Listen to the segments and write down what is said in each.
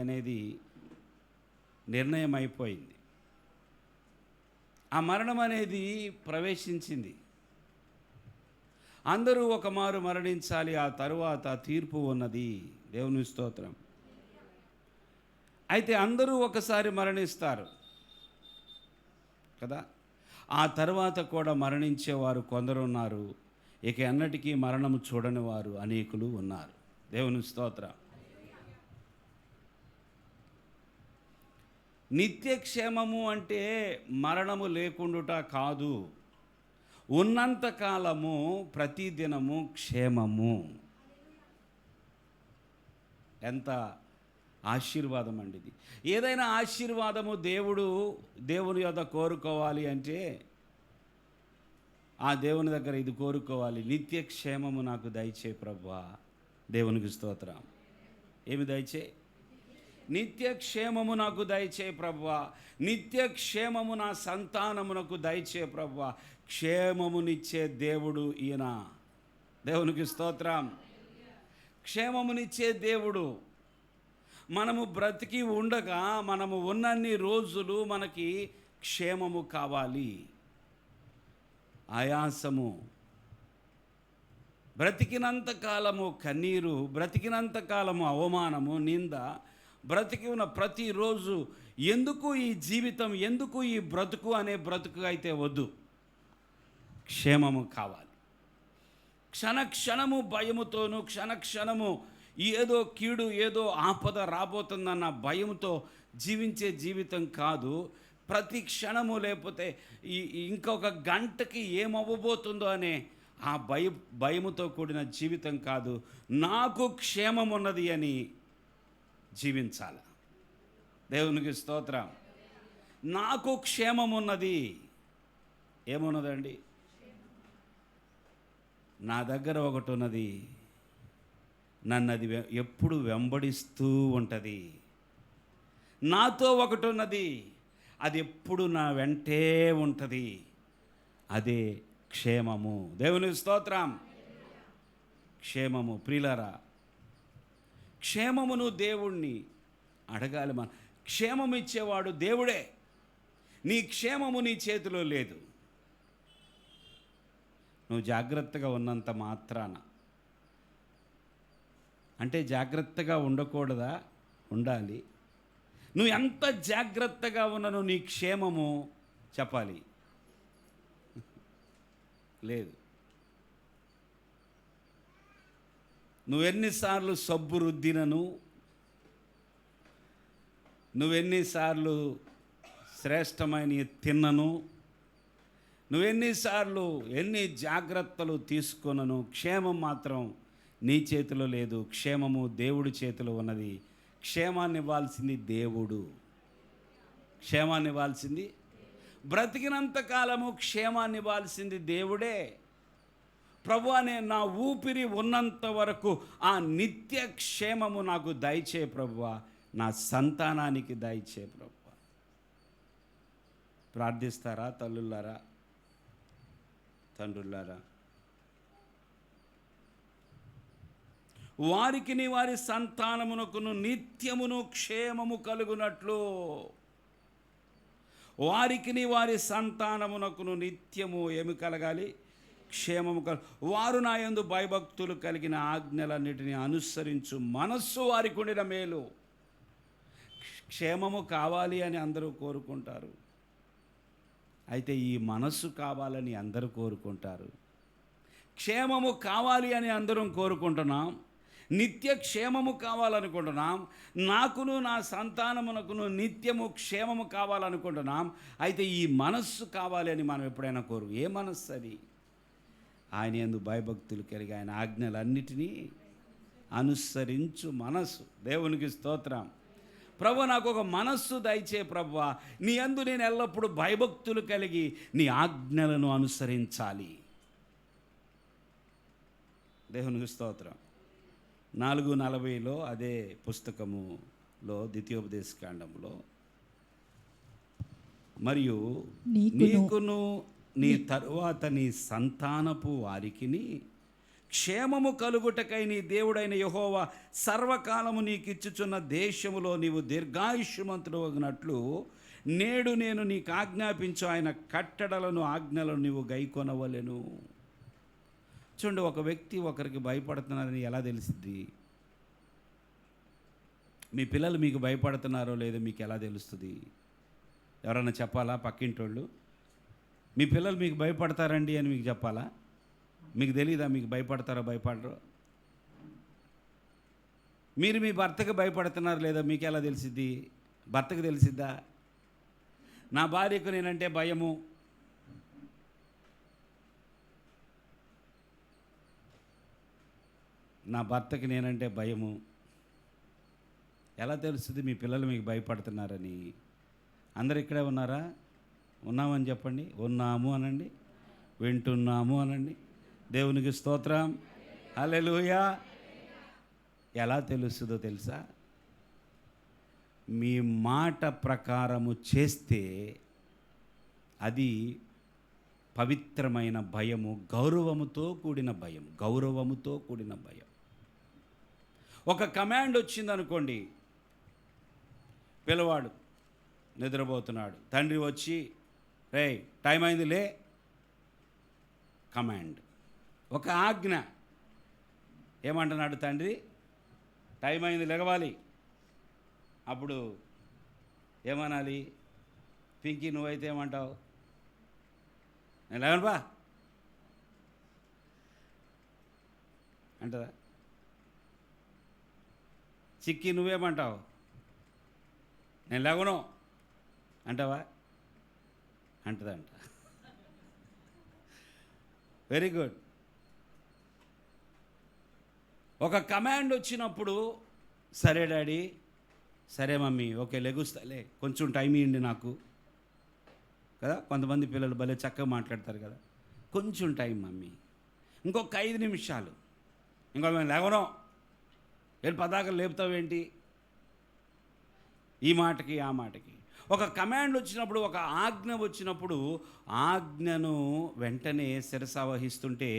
అనేది నిర్ణయం అయిపోయింది. ఆ మరణం అనేది ప్రవేశించింది. అందరూ ఒక మారు మరణించాలి, ఆ తరువాత తీర్పు ఉన్నది. దేవుని స్తోత్రం. అయితే అందరూ ఒకసారి మరణిస్తారు కదా. ఆ తర్వాత కూడా మరణించేవారు కొందరు ఉన్నారు. ఇక ఎన్నటికీ మరణము చూడని వారు అనేకులు ఉన్నారు. దేవుని స్తోత్రం. నిత్యక్షేమము అంటే మరణము లేకుండుట కాదు, ఉన్నంతకాలము ప్రతిదినము క్షేమము. ఎంత ఆశీర్వాదం అండి ఇది. ఏదైనా ఆశీర్వాదము దేవుని యొద్ద కోరుకోవాలి అంటే ఆ దేవుని దగ్గర ఇది కోరుకోవాలి, నిత్య క్షేమము నాకు దయచే ప్రభువా. దేవునికి స్తోత్రం. ఏమి దయచే? నిత్య క్షేమము నాకు దయచే ప్రభువా. నిత్య క్షేమము నా సంతానమునకు దయచే ప్రభువా. క్షేమమునిచ్చే దేవుడు ఈయన. దేవునికి స్తోత్రం. క్షేమమునిచ్చే దేవుడు. మనము బ్రతికి ఉండగా, మనము ఉన్నన్ని రోజులు మనకి క్షేమము కావాలి. ఆయాసము, బ్రతికినంత కాలము కన్నీరు, బ్రతికినంత కాలము అవమానము, నింద, బ్రతికి ఉన్న ప్రతిరోజు ఎందుకు ఈ జీవితం, ఎందుకు ఈ బ్రతుకు అనే బ్రతుకు అయితే వద్దు. క్షేమము కావాలి. క్షణక్షణము భయముతోనూ, క్షణక్షణము ఏదో కీడు, ఏదో ఆపద రాబోతుందన్న భయంతో జీవించే జీవితం కాదు. ప్రతి క్షణము, లేకపోతే ఇంకొక గంటకి ఏమవ్వబోతుందో అనే ఆ భయముతో కూడిన జీవితం కాదు. నాకు క్షేమం ఉన్నది అని జీవించాలి. దేవునికి స్తోత్రం. నాకు క్షేమం ఉన్నది. ఏమున్నదండి? నా దగ్గర ఒకటి ఉన్నది, నన్ను అది ఎప్పుడు వెంబడిస్తూ ఉంటుంది. నాతో ఒకటి ఉన్నది, అది ఎప్పుడు నా వెంటే ఉంటుంది. అదే క్షేమము. దేవుని స్తోత్రం. క్షేమము. ప్రియులారా, క్షేమమును దేవుణ్ణి అడగాలి. మన క్షేమం ఇచ్చేవాడు దేవుడే. నీ క్షేమము నీ చేతిలో లేదు. నువ్వు జాగ్రత్తగా ఉన్నంత మాత్రాన, అంటే జాగ్రత్తగా ఉండకూడదా? ఉండాలి. నువ్వు ఎంత జాగ్రత్తగా ఉన్నను నీ క్షేమము చెప్పాలి లేదు. నువ్వెన్నిసార్లు సబ్బు రుద్దినను, నువ్వెన్నిసార్లు శ్రేష్టమైన తిన్నను, నువ్వెన్నిసార్లు ఎన్ని జాగ్రత్తలు తీసుకున్నను, క్షేమం మాత్రం నీ చేతిలో లేదు. క్షేమము దేవుడి చేతిలో ఉన్నది. క్షేమాన్ని ఇవ్వాల్సింది దేవుడు. క్షేమాన్ని ఇవ్వాల్సింది, బ్రతికినంత కాలము క్షేమాన్ని ఇవ్వాల్సింది దేవుడే. ప్రభువా, నేను నా ఊపిరి ఉన్నంత వరకు ఆ నిత్య క్షేమము నాకు దయచే ప్రభువా. నా సంతానానికి దయచే ప్రభువా. ప్రార్థిస్తారా తల్లులారా, తండ్రులారా? వారికి వారి సంతానమునకును నిత్యమును క్షేమము కలుగునట్లు, వారికి వారి సంతానమునకును నిత్యము ఏమి కలగాలి? క్షేమము వారు నా యందు భయభక్తులు కలిగిన ఆజ్ఞలన్నిటిని అనుసరించు మనస్సు వారికి ఉండిన మేలు. క్షేమము కావాలి అని అందరూ కోరుకుంటారు. అయితే ఈ మనస్సు కావాలని అందరూ కోరుకుంటారు. క్షేమము కావాలి అని అందరం కోరుకుంటున్నాం. నిత్య క్షేమము కావాలనుకుంటున్నాం. నాకును నా సంతానమునకును నిత్యము క్షేమము కావాలనుకుంటున్నాం. అయితే ఈ మనస్సు కావాలి అని మనం ఎప్పుడైనా ఏ మనస్సు అది? ఆయన యందు భయభక్తులు కలిగి ఆయన ఆజ్ఞలన్నిటినీ అనుసరించు మనస్సు. దేవునికి స్తోత్రం. ప్రభు, నాకు ఒక మనస్సు దయచే ప్రభువా. నీ యందు నేను ఎల్లప్పుడూ భయభక్తులు కలిగి నీ ఆజ్ఞలను అనుసరించాలి. దేవునికి స్తోత్రం. 4:40 అదే పుస్తకములో ద్వితీయోపదేశకాండంలో, మరియు నీకును నీ తరువాత నీ సంతానపు వారికిని క్షేమము కలుగుటకై నీ దేవుడైన యెహోవా సర్వకాలము నీకిచ్చుచున్న దేశములో నీవు దీర్ఘాయుష్యమంతుడు అగినట్లు నేడు నేను నీకు ఆజ్ఞాపించు ఆయన కట్టడలను ఆజ్ఞలను నీవు గైకొనవలెను. చూడండి, ఒక వ్యక్తి ఒకరికి భయపడుతున్నారని ఎలా తెలిసిద్ది? మీ పిల్లలు మీకు భయపడుతున్నారో లేదో మీకు ఎలా తెలుస్తుంది? ఎవరన్నా చెప్పాలా? పక్కింటోళ్ళు మీ పిల్లలు మీకు భయపడతారండి అని మీకు చెప్పాలా? మీకు తెలీదా మీకు భయపడతారో భయపడరో? మీరు మీ భర్తకు భయపడుతున్నారు లేదా మీకు ఎలా తెలిసిద్ది? భర్తకు తెలిసిద్దా? నా భార్యకు నేనంటే భయము, నా భర్తకి నేనంటే భయము ఎలా తెలుస్తుంది మీ పిల్లలు మీకు భయపడుతున్నారని? అందరు ఇక్కడే ఉన్నారా? ఉన్నామని చెప్పండి. ఉన్నాము అనండి. వింటున్నాము అనండి. దేవునికి స్తోత్రం. హల్లెలూయా. ఎలా తెలుస్తుందో తెలుసా? మీ మాట ప్రకారము చేస్తే అది పవిత్రమైన భయము, గౌరవముతో కూడిన భయం. గౌరవముతో కూడిన భయం. ఒక కమాండ్ వచ్చిందనుకోండి, పిల్లవాడు నిద్రపోతున్నాడు, తండ్రి వచ్చి రేయ్ టైం అయింది లే, కమాండ్, ఒక ఆజ్ఞ. ఏమంటున్నాడు తండ్రి? టైం అయింది లెగవాలి. అప్పుడు ఏమనాలి? పింకీ నువ్వైతే ఏమంటావు? నేను లేవను బా అంటదా? చిక్కి నువ్వేమంటావు? నేను లేవను అంటావా? అంటదంట. Very good. ఒక కమాండ్ వచ్చినప్పుడు సరే డాడీ, సరే మమ్మీ, ఓకే లెగుస్తాలే, కొంచెం టైం ఇవ్వండి నాకు కదా. కొంతమంది పిల్లలు భలే చక్కగా మాట్లాడతారు కదా, కొంచెం టైం మమ్మీ, ఇంకొక 5 నిమిషాలు, ఇంకో మేము లేవను, ఏం పదాకలు లేపుతావేంటి? ఈ మాటకి ఆ మాటకి. ఒక కమాండ్ వచ్చినప్పుడు, ఒక ఆజ్ఞ వచ్చినప్పుడు, ఆజ్ఞను వెంటనే శిరసావహిస్తుంటే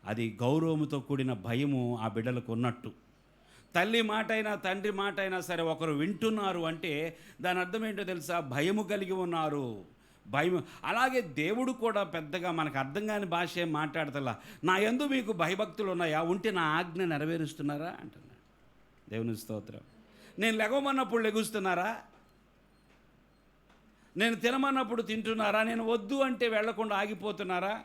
అది గౌరవముతో కూడిన భయము ఆ బిడ్డలకు ఉన్నట్టు. తల్లి మాట అయినా తండ్రి మాట అయినా సరే ఒకరు వింటున్నారు అంటే దాని అర్థం ఏంటో తెలుసా? భయము కలిగి ఉన్నారు. భయం. అలాగే దేవుడు కూడా పెద్దగా మనకు అర్థం కాని భాష ఏం మాట్లాడతలా. నా యందు మీకు భయభక్తులు ఉన్నాయా? ఉంటే నా ఆజ్ఞ నెరవేరుస్తున్నారా అంటున్నాడు. దేవుని స్తోత్రం. నేను లెగవమన్నప్పుడు లెగుస్తున్నారా? నేను తినమన్నప్పుడు తింటున్నారా? నేను వద్దు అంటే వెళ్లకుండా ఆగిపోతున్నారా?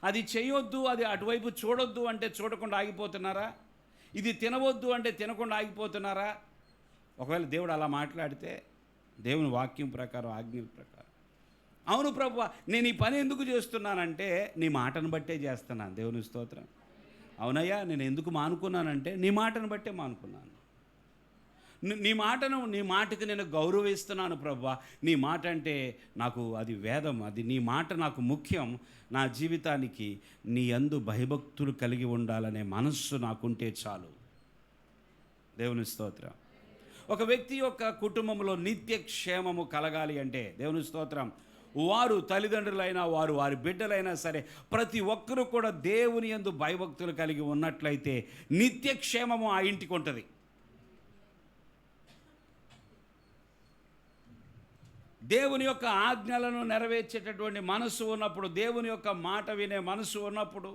అది చేయొద్దు, అది అటువైపు చూడొద్దు అంటే చూడకుండా ఆగిపోతున్నారా? ఇది తినవద్దు అంటే తినకుండా ఆగిపోతున్నారా? ఒకవేళ దేవుడు అలా మాట్లాడితే, దేవుని వాక్యం ప్రకారం, ఆజ్ఞల ప్రకారం, అవును ప్రభువా నేను ఈ పని ఎందుకు చేస్తున్నానంటే నీ మాటను బట్టే చేస్తున్నాను. దేవుని స్తోత్రం. అవునయ్యా నేను ఎందుకు మానుకున్నానంటే నీ మాటను బట్టే మానుకున్నాను. నీ మాటకి నేను గౌరవిస్తున్నాను ప్రభువా. నీ మాట అంటే నాకు అది వేదం, అది నీ మాట నాకు ముఖ్యం. నా జీవితానికి నీ యందు భయభక్తులు కలిగి ఉండాలనే మనస్సు నాకుంటే చాలు. దేవుని స్తోత్రం. ఒక వ్యక్తి యొక్క కుటుంబంలో నిత్య క్షేమము కలగాలి అంటే, దేవుని స్తోత్రం, వారు తల్లిదండ్రులైనా వారు వారి బిడ్డలైనా సరే ప్రతి ఒక్కరూ కూడా దేవుని యందు భయభక్తులు కలిగి ఉన్నట్లయితే నిత్య క్షేమము ఆ ఇంటికి ఉంటుంది. దేవుని యొక్క ఆజ్ఞలను నెరవేర్చేటటువంటి మనసు ఉన్నప్పుడు, దేవుని యొక్క మాట వినే మనసు ఉన్నప్పుడు,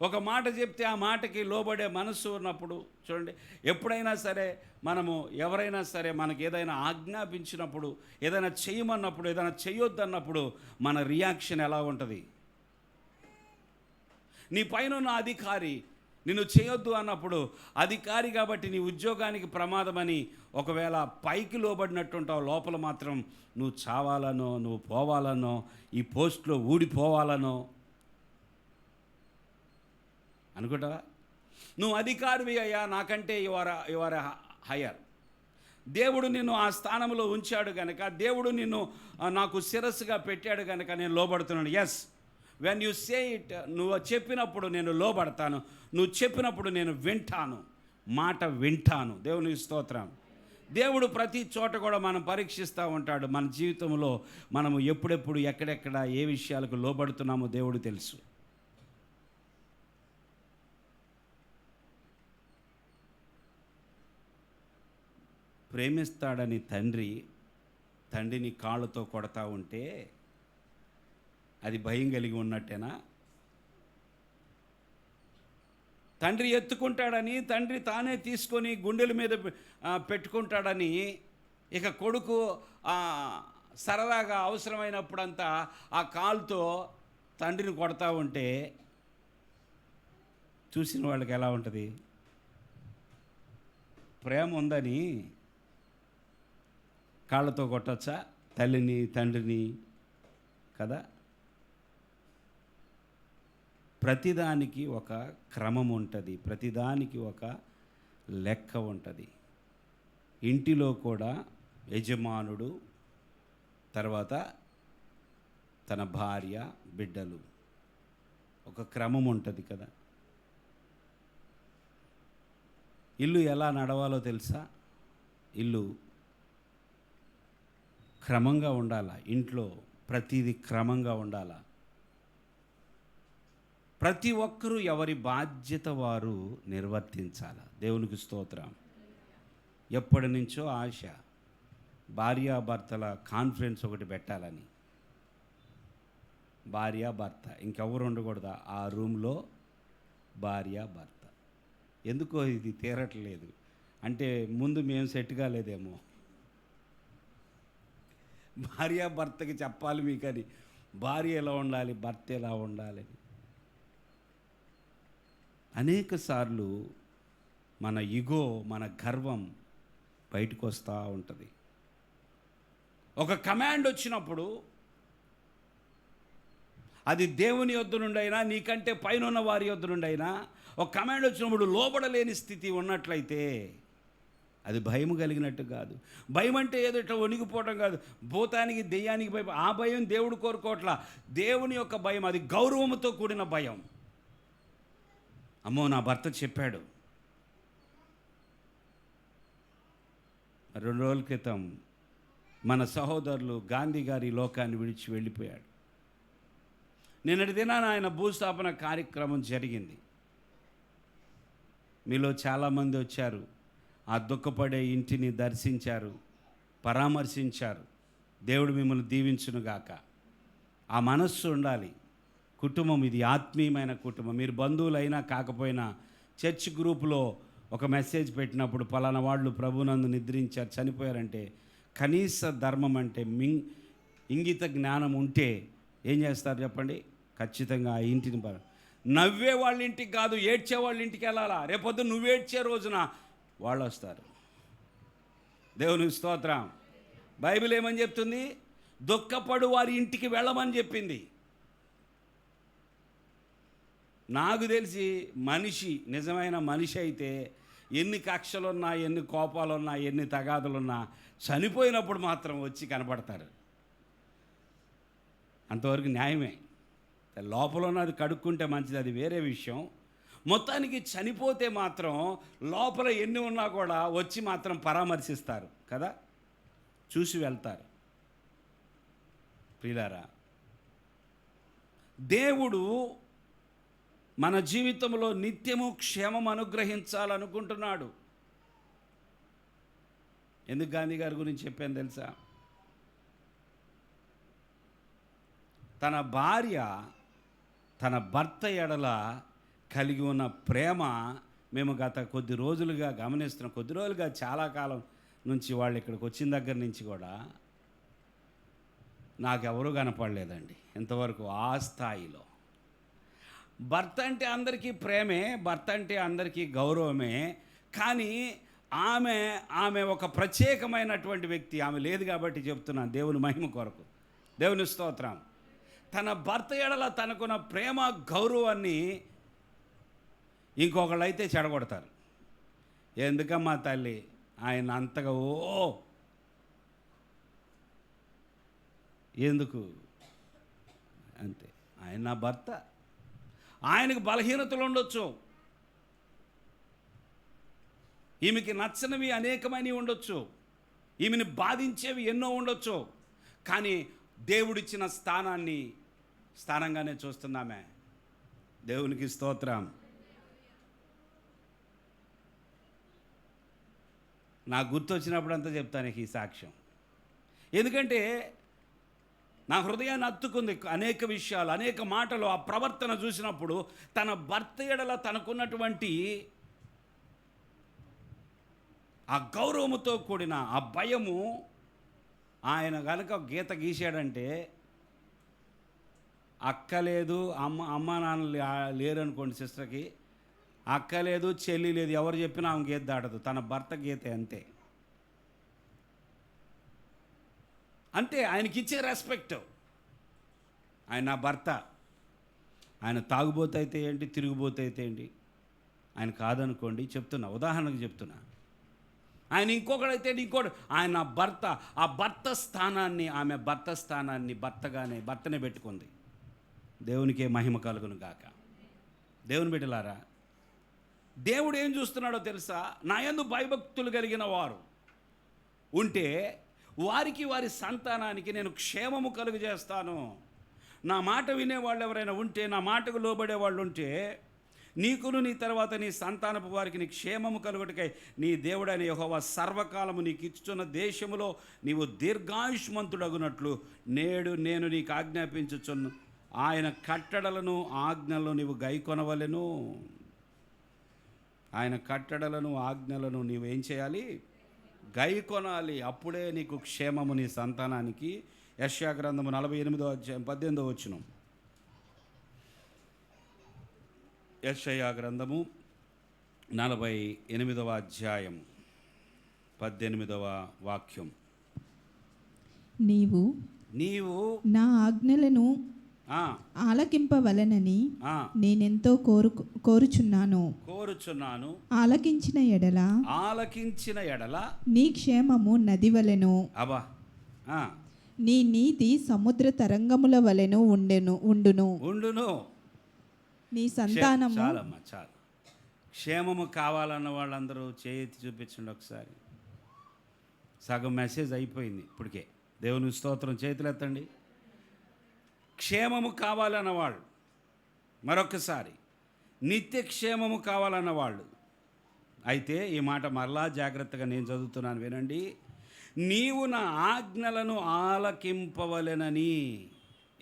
ఒక మాట చెప్తే ఆ మాటకి లోబడే మనసు ఉన్నప్పుడు, చూడండి ఎప్పుడైనా సరే మనము ఎవరైనా సరే మనకి ఏదైనా ఆజ్ఞాపించినప్పుడు, ఏదైనా చేయమన్నప్పుడు, ఏదైనా చేయొద్దన్నప్పుడు మన రియాక్షన్ ఎలా ఉంటుంది? నీ పైన ఉన్న అధికారి నిన్ను చేయొద్దు అన్నప్పుడు, అధికారి కాబట్టి నీ ఉద్యోగానికి ప్రమాదమని ఒకవేళ పైకి లోబడినట్టుంటావు, లోపల మాత్రం నువ్వు చావాలనో, నువ్వు పోవాలనో, ఈ పోస్ట్లో ఊడిపోవాలనో అనుకుంటావా? నువ్వు అధికారివి అయ్యా, నాకంటే యువర్ హయ్యర్. దేవుడు నిన్ను ఆ స్థానంలో ఉంచాడు కనుక, దేవుడు నిన్ను నాకు శిరస్సుగా పెట్టాడు కనుక నేను లోబడుతున్నాను. Yes, when you say it, నువ్వు చెప్పినప్పుడు నేను లోబడతాను, నువ్వు చెప్పినప్పుడు నేను వింటాను, మాట వింటాను. దేవుని స్తోత్రం. దేవుడు ప్రతి చోట కూడా మనం పరీక్షిస్తూ ఉంటాడు. మన జీవితంలో మనము ఎప్పుడెప్పుడు ఎక్కడెక్కడ ఏ విషయాలకు లోబడుతున్నామో దేవుడు తెలుసు. ప్రేమిస్తాడని తండ్రిని కాళ్ళతో కొడతా ఉంటే అది భయం కలిగి ఉన్నట్టేనా? తండ్రి ఎత్తుకుంటాడని, తండ్రి తానే తీసుకొని గుండెల మీద పెట్టుకుంటాడని ఇక కొడుకు సరదాగా అవసరమైనప్పుడంతా ఆ కాలుతో తండ్రిని కొడతా ఉంటే చూసిన వాళ్ళకి ఎలా ఉంటుంది? ప్రేమ ఉందని కాళ్ళతో కొట్టచ్చా తల్లిని తండ్రిని? కదా. ప్రతిదానికి ఒక క్రమం ఉంటుంది, ప్రతిదానికి ఒక లెక్క ఉంటుంది. ఇంటిలో కూడా యజమానుడు, తర్వాత తన భార్య, బిడ్డలు, ఒక క్రమం ఉంటుంది కదా. ఇల్లు ఎలా నడవాలో తెలుసా? ఇల్లు క్రమంగా ఉండాలా. ఇంట్లో ప్రతిదీ క్రమంగా ఉండాలా. ప్రతి ఒక్కరూ ఎవరి బాధ్యత వారు నిర్వర్తించాలి. దేవునికి స్తోత్రం. ఎప్పటి నుంచో ఆశ భార్యాభర్తల కాన్ఫరెన్స్ ఒకటి పెట్టాలని. భార్యాభర్త, ఇంకెవరు ఉండకూడదా ఆ రూమ్లో? భార్యాభర్త. ఎందుకో ఇది తీరట్లేదు. అంటే ముందు మేము సెట్ కాలేదేమో. భార్యాభర్తకి చెప్పాలి మీకని, భార్య ఎలా ఉండాలి, భర్త ఎలా ఉండాలి. అనేక సార్లు మన ఇగో, మన గర్వం బయటకు వస్తూ ఉంటుంది. ఒక కమాండ్ వచ్చినప్పుడు అది దేవుని యొద్ద నుండి అయినా, నీకంటే పైన ఉన్న వారి యొద్ద నుండి అయినా, ఒక కమాండ్ వచ్చినప్పుడు లోబడలేని స్థితి ఉన్నట్లయితే అది భయం కలిగినట్టు కాదు. భయం అంటే ఏదో ఇట్లా వణిగిపోవటం కాదు, భూతానికి దెయ్యానికి భయం. ఆ భయం దేవుడు కోరుకోవట్లా. దేవుని యొక్క భయం అది గౌరవంతో కూడిన భయం. అమ్మో, నా భర్త చెప్పాడు. 2 రోజుల క్రితం మన సహోదరులు గాంధీ గారి లోకాన్ని విడిచి వెళ్ళిపోయాడు. నిన్నటి దినాన ఆయన భూస్థాపన కార్యక్రమం జరిగింది. మీలో చాలామంది వచ్చారు, ఆ దుఃఖపడే ఇంటిని దర్శించారు, పరామర్శించారు. దేవుడు మిమ్మల్ని దీవించునుగాక. ఆ మనస్సు ఉండాలి. కుటుంబం ఇది ఆత్మీయమైన కుటుంబం. మీరు బంధువులైనా కాకపోయినా చర్చ్ గ్రూపులో ఒక మెసేజ్ పెట్టినప్పుడు పలానా వాళ్ళు ప్రభునందు నిద్రించారు, చనిపోయారంటే కనీస ధర్మం అంటే ఇంగిత జ్ఞానం ఉంటే ఏం చేస్తారు చెప్పండి? ఖచ్చితంగా ఆ ఇంటిని నవ్వే వాళ్ళ ఇంటికి కాదు, ఏడ్చే వాళ్ళ ఇంటికి వెళ్ళాలా. రేపొద్దు నువ్వు ఏడ్చే రోజున వాళ్ళు వస్తారు. దేవునికి స్తోత్రం. బైబిల్ ఏమని చెప్తుంది? దుఃఖపడు వారి ఇంటికి వెళ్ళమని చెప్పింది. నాకు తెలిసి మనిషి, నిజమైన మనిషి అయితే ఎన్ని కక్షలున్నా, ఎన్ని కోపాలున్నా, ఎన్ని తగాదులున్నా చనిపోయినప్పుడు మాత్రం వచ్చి కనపడతారు. అంతవరకు న్యాయమే. లోపల ఉన్నది కడుక్కుంటే మంచిది, అది వేరే విషయం. మొత్తానికి చనిపోతే మాత్రం లోపల ఎన్ని ఉన్నా కూడా వచ్చి మాత్రం పరామర్శిస్తారు కదా, చూసి వెళ్తారు. ప్రియులారా, దేవుడు మన జీవితంలో నిత్యము క్షేమం అనుగ్రహించాలనుకుంటున్నాడు. ఎందుకు గాంధీ గారి గురించి చెప్పాను తెలుసా? తన భార్య తన భర్త ఎడల కలిగి ఉన్న ప్రేమ మేము గత కొద్ది రోజులుగా గమనిస్తున్నాం. కొద్ది రోజులుగా, చాలా కాలం నుంచి వాళ్ళు ఇక్కడికి వచ్చిన దగ్గర నుంచి కూడా నాకెవరూ కనపడలేదండి ఇంతవరకు ఆ స్థాయిలో. భర్త అంటే అందరికీ ప్రేమే, భర్త అంటే అందరికీ గౌరవమే. కానీ ఆమె ఒక ప్రత్యేకమైనటువంటి వ్యక్తి. ఆమె లేదు కాబట్టి చెప్తున్నాను, దేవుని మహిమ కొరకు. దేవుని స్తోత్రం. తన భర్త ఎడల తనకున్న ప్రేమ, గౌరవాన్ని ఇంకొకళ్ళైతే చెడగొడతారు. ఎందుకమ్మా తల్లి ఆయన అంతగా ఎందుకు అంతే. ఆయన నా భర్త, ఆయనకు బలహీనతలు ఉండొచ్చు, ఈమెకి నచ్చనివి అనేకమైనవి ఉండొచ్చు, ఈమెను బాధించేవి ఎన్నో ఉండొచ్చు. కానీ దేవుడిచ్చిన స్థానంగానే చూస్తున్నామే. దేవునికి స్తోత్రం. నాకు గుర్తొచ్చినప్పుడంతా చెప్తాను ఈ సాక్ష్యం. ఎందుకంటే నా హృదయాన్ని అత్తుకుంది అనేక విషయాలు, అనేక మాటలు, ఆ ప్రవర్తన చూసినప్పుడు తన భర్త ఎడల తనకున్నటువంటి ఆ గౌరవముతో కూడిన ఆ భయము. ఆయన కనుక గీత గీశాడంటే అక్క లేదు, అమ్మ నాన్న లేరు అనుకోండి సిస్టర్కి, అక్క లేదు, చెల్లి లేదు, ఎవరు చెప్పినా ఆమె గీత దాటదు. తన భర్త గీత అంతే. అంటే ఆయనకి ఇచ్చే రెస్పెక్ట్. ఆయన నా భర్త. ఆయన తాగుబోతే అయితే ఏంటి, తిరిగిపోతే అయితే ఏంటి, ఆయన కాదనుకోండి, చెప్తున్నా, ఉదాహరణకు చెప్తున్నా. ఆయన ఇంకొకడైతే ఇంకోటి, ఆయన నా భర్త. ఆ భర్త స్థానాన్ని, ఆమె భర్త స్థానాన్ని భర్తనే పెట్టుకుంది. దేవునికే మహిమ కలుగును గాక. దేవుని బిడ్డలారా, దేవుడు ఏం చూస్తున్నాడో తెలుసా? నా యందు భయభక్తులు కలిగిన వారు ఉంటే వారికి, వారి సంతానానికి నేను క్షేమము కలుగజేస్తాను. నా మాట వినేవాళ్ళు ఎవరైనా ఉంటే, నా మాటకు లోబడే వాళ్ళు ఉంటే, నీకును నీ తర్వాత నీ సంతానపు వారికి నీ క్షేమము కలుగుటకై నీ దేవుడైన యెహోవా సర్వకాలము నీకు ఇచ్చుచున్న దేశములో నీవు దీర్ఘాయుష్మంతుడగునట్లు నేడు నేను నీకు ఆజ్ఞాపించుచున్న ఆయన కట్టడలను ఆజ్ఞలను నీవు గైకొనవలెను. ఆయన కట్టడలను ఆజ్ఞలను నీవేం చేయాలి? గైకొనాలి. అప్పుడే నీకు క్షేమము నీ సంతానానికి. యెషయా గ్రంథము 48వ అధ్యాయం 18వ వచనం. యెషయా గ్రంథము 48వ అధ్యాయం 18వ వాక్యం. నీవు నా ఆజ్ఞలను ఆలకింపవలనని నేనెంతో కోరుచున్నాను. ఆలకించిన ఎడల నీ క్షేమము నది వలెను, నీ నీతి సముద్ర తరంగముల వలెను ఉండును. నీ సంతానము. చాలు. క్షేమము కావాలన్న వాళ్ళందరూ చేతి చూపించండి ఒకసారి. సగం మెసేజ్ అయిపోయింది ఇప్పటికే. దేవుని స్తోత్రం. చేతులు ఎత్తండి. క్షేమము కావాలన్నవాళ్ళు, మరొకసారి నిత్య క్షేమము కావాలన్నవాళ్ళు అయితే ఈ మాట మరలా జాగ్రత్తగా నేను చదువుతున్నాను, వినండి. నీవు నా ఆజ్ఞలను ఆలకింపవలెనని.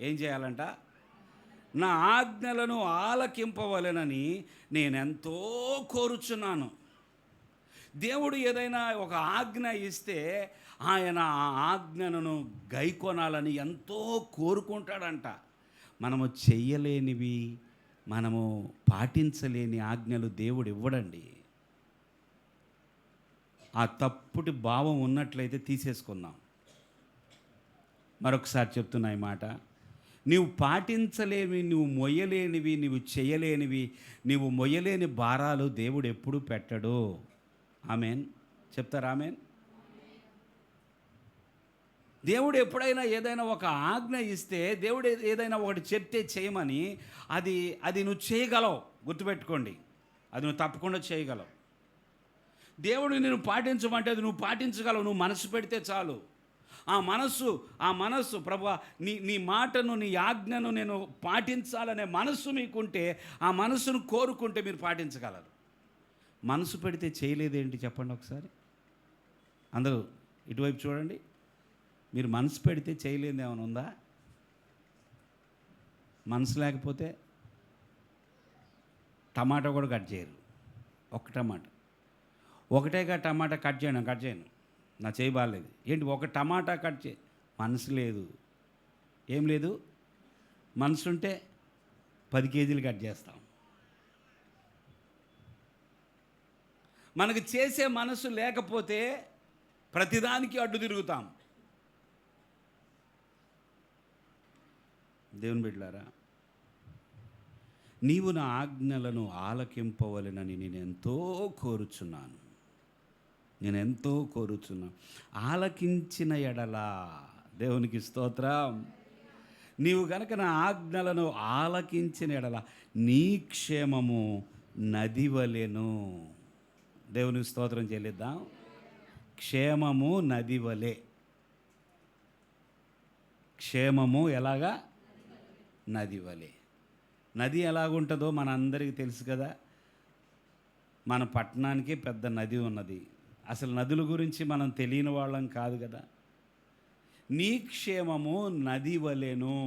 ఏం చేయాలంట? నా ఆజ్ఞలను ఆలకింపవలెనని నేనెంతో కోరుచున్నాను. దేవుడు ఏదైనా ఒక ఆజ్ఞ ఇస్తే ఆయన ఆ ఆజ్ఞను గైకొనాలని ఎంతో కోరుకుంటాడంట. మనము చెయ్యలేనివి, మనము పాటించలేని ఆజ్ఞలు దేవుడు ఇవ్వడండి. ఆ తప్పుటి భావం ఉన్నట్లయితే తీసేసుకుందాం. మరొకసారి చెప్తున్నా ఈ మాట. నీవు పాటించలేనివి, నువ్వు మొయ్యలేనివి, నువ్వు చేయలేనివి, నువ్వు మొయ్యలేని భారాలు దేవుడు ఎప్పుడూ పెట్టడు. ఆమెన్ చెప్తారా? ఆమెన్. దేవుడు ఎప్పుడైనా ఏదైనా ఒక ఆజ్ఞ ఇస్తే, దేవుడు ఏదైనా ఒకటి చెప్తే చేయమని, అది నువ్వు చేయగలవు. గుర్తుపెట్టుకోండి, అది నువ్వు తప్పకుండా చేయగలవు. దేవుడు నేను పాటించమంటే అది నువ్వు పాటించగలవు. నువ్వు మనసు పెడితే చాలు. ఆ మనస్సు ప్రభువా, నీ మాటను, నీ ఆజ్ఞను నేను పాటించాలనే మనస్సు మీకుంటే, ఆ మనస్సును కోరుకుంటే మీరు పాటించగలరు. మనసు పెడితే చేయలేదేంటి చెప్పండి ఒకసారి. అందరూ ఇటువైపు చూడండి. మీరు మనసు పెడితే చేయలేని ఏమైనా ఉందా? మనసు లేకపోతే టమాటా కూడా కట్ చేయరు. ఒక టమాటా ఒకటేగా టమాటా కట్ చేయను, నా చేయి బాగాలేదు. ఏంటి ఒక టమాటా కట్ చేయి? మనసు లేదు. ఏం లేదు? మనసు ఉంటే 10 కేజీలు కట్ చేస్తాం. మనకు చేసే మనసు లేకపోతే ప్రతిదానికి అడ్డు తిరుగుతాం. దేవుని బిడ్డలారా, నీవు నా ఆజ్ఞలను ఆలకింపవలెనని నేనెంతో కోరుచున్నాను. ఆలకించిన ఎడల, దేవునికి స్తోత్రం. నీవు గనక నా ఆజ్ఞలను ఆలకించిన ఎడల నీ క్షేమము నది వలెను. దేవునికి స్తోత్రం చెల్లిద్దాం. క్షేమము నది వలె. క్షేమము ఎలాగా? నది వలె. నది ఎలాగుంటుందో మన అందరికీ తెలుసు కదా. మన పట్టణానికి పెద్ద నది ఉన్నది. అసలు నదుల గురించి మనం తెలియని వాళ్ళం కాదు కదా. నీ క్షేమము నది వలెను.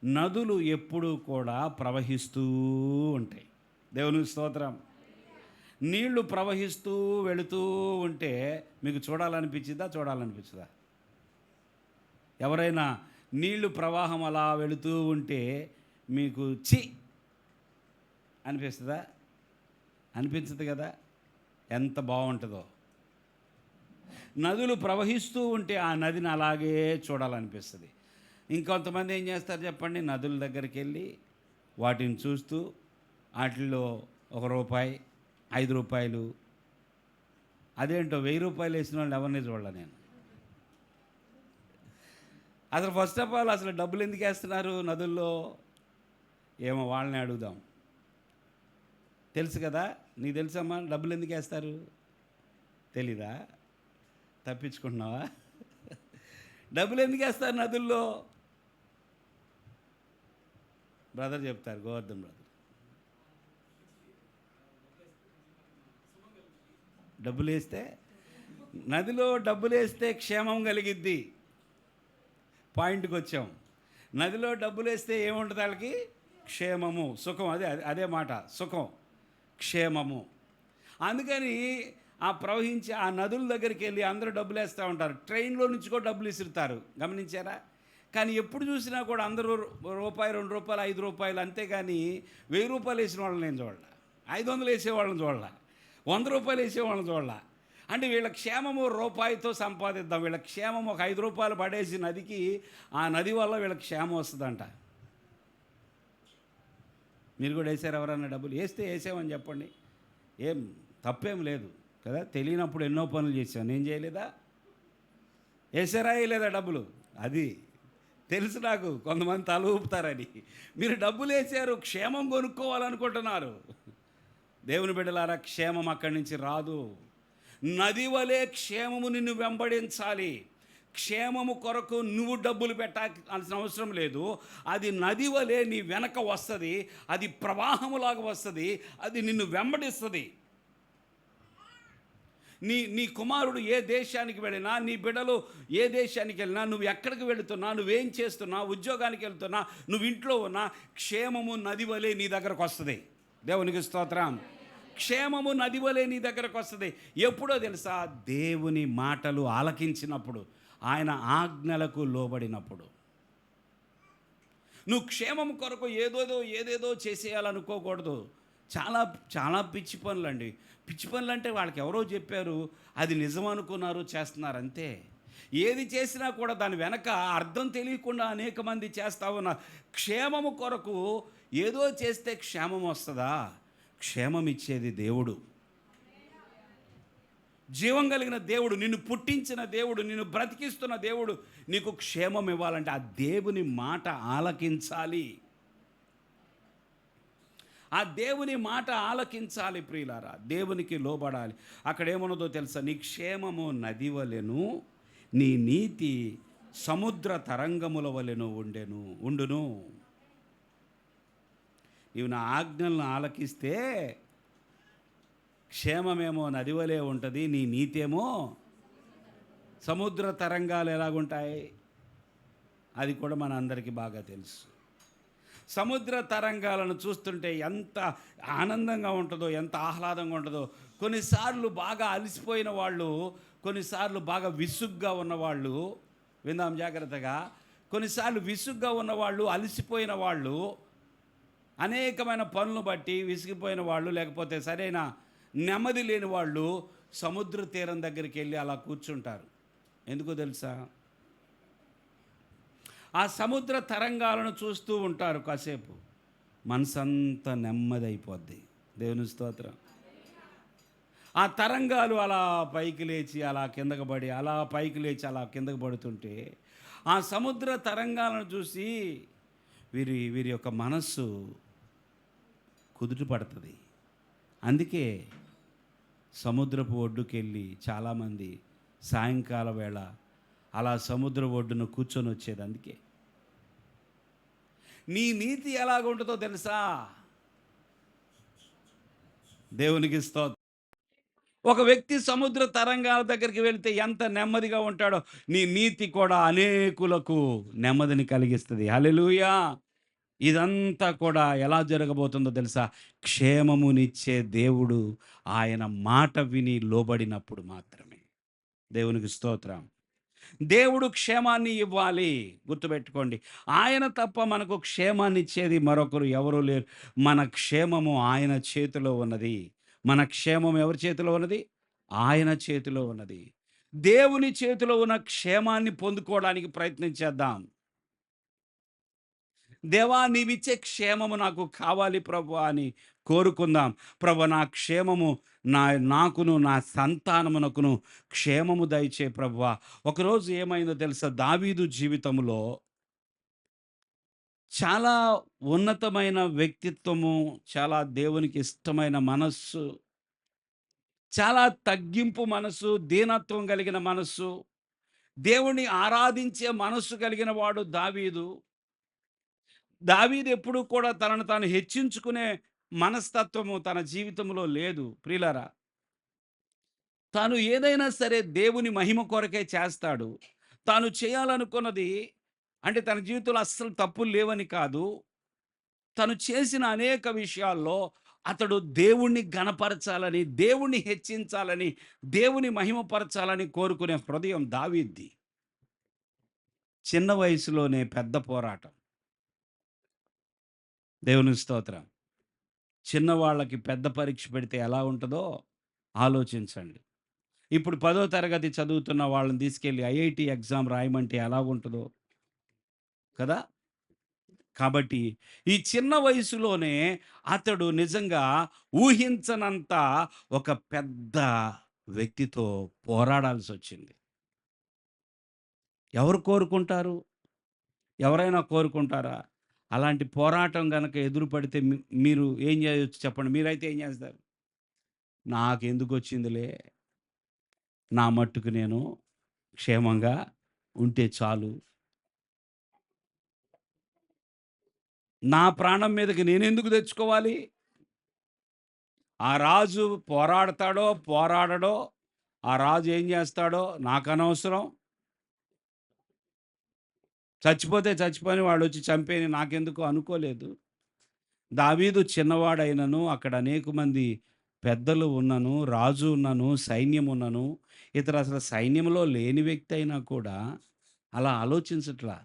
నదులు ఎప్పుడూ కూడా ప్రవహిస్తూ ఉంటాయి. దేవునికి స్తోత్రం. నీళ్లు ప్రవహిస్తూ వెళుతూ ఉంటే మీకు చూడాలనిపించదా? ఎవరైనా నీళ్లు ప్రవాహం అలా వెళుతూ ఉంటే మీకు అనిపిస్తుందా? అనిపించదు కదా. ఎంత బాగుంటుందో. నదులు ప్రవహిస్తూ ఉంటే ఆ నదిని అలాగే చూడాలనిపిస్తుంది. ఇంకొంతమంది ఏం చేస్తారు చెప్పండి? నదుల దగ్గరికి వెళ్ళి వాటిని చూస్తూ వాటిల్లో ₹1, ₹5, అదేంటో ₹1000 వేసిన వాళ్ళు ఎవరిని చూడాల నేను. అసలు ఫస్ట్ ఆఫ్ ఆల్ అసలు డబ్బులు ఎందుకు వేస్తున్నారు నదుల్లో? ఏమో వాళ్ళని అడుగుదాం. తెలుసు కదా, నీకు తెలుసమ్మా డబ్బులు ఎందుకు వేస్తారు? తెలీదా? తప్పించుకుంటున్నావా? డబ్బులు ఎందుకు వేస్తారు నదుల్లో? బ్రదర్ చెప్తారు, గోవర్ధన్ బ్రదర్. డబ్బులు వేస్తే, నదిలో డబ్బులు వేస్తే క్షేమం కలిగిద్ది. పాయింట్కి వచ్చాం. నదిలో డబ్బులు వేస్తే ఏముంటుంది వాళ్ళకి? క్షేమము, సుఖం. అదే మాట, సుఖం, క్షేమము. అందుకని ఆ ప్రవహించి ఆ నదుల దగ్గరికి వెళ్ళి అందరూ డబ్బులు వేస్తూ ఉంటారు. ట్రైన్లో నుంచి కూడా డబ్బులు ఇసురుతారు, గమనించారా? కానీ ఎప్పుడు చూసినా కూడా అందరూ ₹1, ₹2, ₹5, అంతేగాని ₹1000 వేసిన వాళ్ళని నేను చూడాల, 500 వేసేవాళ్ళని చూడాల, ₹100 వేసేవాళ్ళని చూడాల. అంటే వీళ్ళ క్షేమము ₹1తో సంపాదిద్దాం. వీళ్ళ క్షేమం ఒక ₹5 పడేసి నదికి, ఆ నది వల్ల వీళ్ళకి క్షేమం వస్తుందంట. మీరు కూడా వేసారు ఎవరన్నా? డబ్బులు వేసామని చెప్పండి, ఏం తప్పేం లేదు కదా. తెలియనప్పుడు ఎన్నో పనులు చేసాం, నేను చేయలేదా? వేసారా వేయలేదా డబ్బులు? అది తెలుసు నాకు, కొంతమంది తల ఊపుతారని. మీరు డబ్బులు వేసారు, క్షేమం కొనుక్కోవాలనుకుంటున్నారు. దేవుని బిడ్డలారా, క్షేమం అక్కడి నుంచి రాదు. నది వలె క్షేమము నిన్ను వెంబడించాలి. క్షేమము కొరకు నువ్వు డబ్బులు పెట్టాల్సిన అవసరం లేదు. అది నది వలె నీ వెనక వస్తుంది, అది ప్రవాహములాగా వస్తుంది, అది నిన్ను వెంబడిస్తుంది. నీ కుమారుడు ఏ దేశానికి వెళ్ళినా, నీ బిడ్డలు ఏ దేశానికి వెళ్ళినా, నువ్వు ఎక్కడికి వెళుతున్నా, నువ్వేం చేస్తున్నా, ఉద్యోగానికి వెళ్తున్నా, నువ్వు ఇంట్లో ఉన్నా, క్షేమము నది వలె నీ దగ్గరకు వస్తుంది. దేవునికి స్తోత్రం. క్షేమము నది వలె నీ దగ్గరకు వస్తుంది. ఎప్పుడో తెలుసా? దేవుని మాటలు ఆలకించినప్పుడు, ఆయన ఆజ్ఞలకు లోబడినప్పుడు. నువ్వు క్షేమం కొరకు ఏదేదో చేసేయాలనుకోకూడదు. చాలా చాలా పిచ్చి పనులండి. పిచ్చి పనులు అంటే వాళ్ళకి ఎవరో చెప్పారు, అది నిజం అనుకున్నారు, చేస్తున్నారు అంతే. ఏది చేసినా కూడా దాని వెనక అర్థం తెలియకుండా అనేక మంది చేస్తా ఉన్నారు. క్షేమము కొరకు ఏదో చేస్తే క్షేమం వస్తుందా? క్షేమం ఇచ్చేది దేవుడు, జీవం కలిగిన దేవుడు, నిన్ను పుట్టించిన దేవుడు, నిన్ను బ్రతికిస్తున్న దేవుడు నీకు క్షేమం ఇవ్వాలంటే ఆ దేవుని మాట ఆలకించాలి. ఆ దేవుని మాట ఆలకించాలి ప్రియులారా, దేవునికి లోబడాలి. అక్కడ ఏమన్నదో తెలుసా? నీ క్షేమము నది వలెను, నీ నీతి సముద్ర తరంగముల వలెను ఉండును. నీవు నా ఆజ్ఞలను ఆలకిస్తే క్షేమమేమో నది వలె ఉంటుంది, నీ నీతేమో సముద్ర తరంగాలు ఎలాగుంటాయి అది కూడా మన అందరికీ బాగా తెలుసు. సముద్ర తరంగాలను చూస్తుంటే ఎంత ఆనందంగా ఉంటుందో, ఎంత ఆహ్లాదంగా ఉంటుందో. కొన్నిసార్లు బాగా అలసిపోయిన వాళ్ళు, కొన్నిసార్లు బాగా విసుగ్గా ఉన్నవాళ్ళు, విందాం జాగ్రత్తగా, కొన్నిసార్లు విసుగ్గా ఉన్నవాళ్ళు, అలసిపోయిన వాళ్ళు, అనేకమైన పనులు బట్టి విసిగిపోయిన వాళ్ళు, లేకపోతే సరైన నెమ్మది లేని వాళ్ళు సముద్ర తీరం దగ్గరికి వెళ్ళి అలా కూర్చుంటారు. ఎందుకో తెలుసా? ఆ సముద్ర తరంగాలను చూస్తూ ఉంటారు. కాసేపు మనసంతా నెమ్మది అయిపోద్ది. దేవుని స్తోత్రం. ఆ తరంగాలు అలా పైకి లేచి అలా కిందకు పడి, అలా పైకి లేచి అలా కిందకు పడుతుంటే ఆ సముద్ర తరంగాలను చూసి వీరి యొక్క మనస్సు కుదుట పడుతుంది. అందుకే సముద్రపు ఒడ్డుకి వెళ్ళి చాలామంది సాయంకాల వేళ అలా సముద్ర ఒడ్డున కూర్చొని వచ్చేది. అందుకే నీ నీతి ఎలాగుంటుందో తెలుసా? దేవునికి స్తోత్రం. ఒక వ్యక్తి సముద్ర తరంగాల దగ్గరికి వెళ్తే ఎంత నెమ్మదిగా ఉంటాడో, నీ నీతి కూడా అనేకులకు నెమ్మదిని కలిగిస్తది. హల్లెలూయా! ఇదంతా కూడా ఎలా జరగబోతుందో తెలుసా? క్షేమమునిచ్చే దేవుడు ఆయన మాట విని లోబడినప్పుడు మాత్రమే. దేవునికి స్తోత్రం. దేవుడు క్షేమాన్ని ఇవ్వాలి. గుర్తుపెట్టుకోండి. ఆయన తప్ప మనకు క్షేమాన్నిచ్చేది మరొకరు ఎవరు లేరు. మన క్షేమము ఆయన చేతిలో ఉన్నది. మన క్షేమం ఎవరి చేతిలో ఉన్నది? ఆయన చేతిలో ఉన్నది. దేవుని చేతిలో ఉన్న క్షేమాన్ని పొందుకోవడానికి ప్రయత్నం చేద్దాం. దేవా, నీవిచ్చే క్షేమము నాకు కావాలి ప్రభువా అని కోరుకుందాం. ప్రభు, నా క్షేమము నాకును నా సంతానమునకును క్షేమము దయచే ప్రభువా. ఒకరోజు ఏమైందో తెలుసా? దావీదు జీవితంలో చాలా ఉన్నతమైన వ్యక్తిత్వము, చాలా దేవునికి ఇష్టమైన మనస్సు, చాలా తగ్గింపు మనసు, దీనత్వం కలిగిన మనస్సు, దేవుణ్ణి ఆరాధించే మనస్సు కలిగిన వాడు దావీదు. దావీదు ఎప్పుడూ కూడా తనను తాను హెచ్చించుకునే మనస్తత్వము తన జీవితంలో లేదు. ప్రియులారా, తాను ఏదైనా సరే దేవుని మహిమ కొరకే చేస్తాడు. తాను చేయాలనుకున్నది, అంటే తన జీవితంలో అస్సలు తప్పులు లేవని కాదు. తను చేసిన అనేక విషయాల్లో అతడు దేవుణ్ణి ఘనపరచాలని, దేవుణ్ణి హెచ్చించాలని, దేవుని మహిమపరచాలని కోరుకునే హృదయం దావీద్ది. చిన్న వయసులోనే పెద్ద పోరాటం. దేవుని స్తోత్రం. చిన్నవాళ్ళకి పెద్ద పరీక్ష పెడితే ఎలా ఉంటుందో ఆలోచించండి. ఇప్పుడు 10వ తరగతి చదువుతున్న వాళ్ళని తీసుకెళ్ళి ఐఐటీ ఎగ్జామ్ రాయమంటే ఎలాగుంటుందో కదా! కాబట్టి ఈ చిన్న వయసులోనే అతడు నిజంగా ఊహించనంత ఒక పెద్ద వ్యక్తితో పోరాడాల్సొచ్చింది. ఎవరు కోరుకుంటారు? ఎవరైనా కోరుకుంటారా? అలాంటి పోరాటం గనక ఎదురు పడితే మీరు ఏం చేయొచ్చు చెప్పండి? మీరైతే ఏం చేస్తారు? నాకెందుకొచ్చిందిలే, నా మట్టుకు నేను క్షేమంగా ఉంటే చాలు. నా ప్రాణం మీదకి నేనెందుకు తెచ్చుకోవాలి? ఆ రాజు పోరాడతాడో, పోరాడడో, ఆ రాజు ఏం చేస్తాడో నాకనవసరం. చచ్చిపోతే చచ్చిపోని, వాడొచ్చి చంపేయని నాకెందుకు అనుకోలేదు. దావీదు చిన్నవాడైనను, అక్కడ అనేకమంది పెద్దలు ఉన్నను, రాజు ఉన్నను, సైన్యం ఉన్నను, ఇతడు అసలు సైన్యంలో లేని వ్యక్తి అయినా కూడా అలా ఆలోచించట్లా.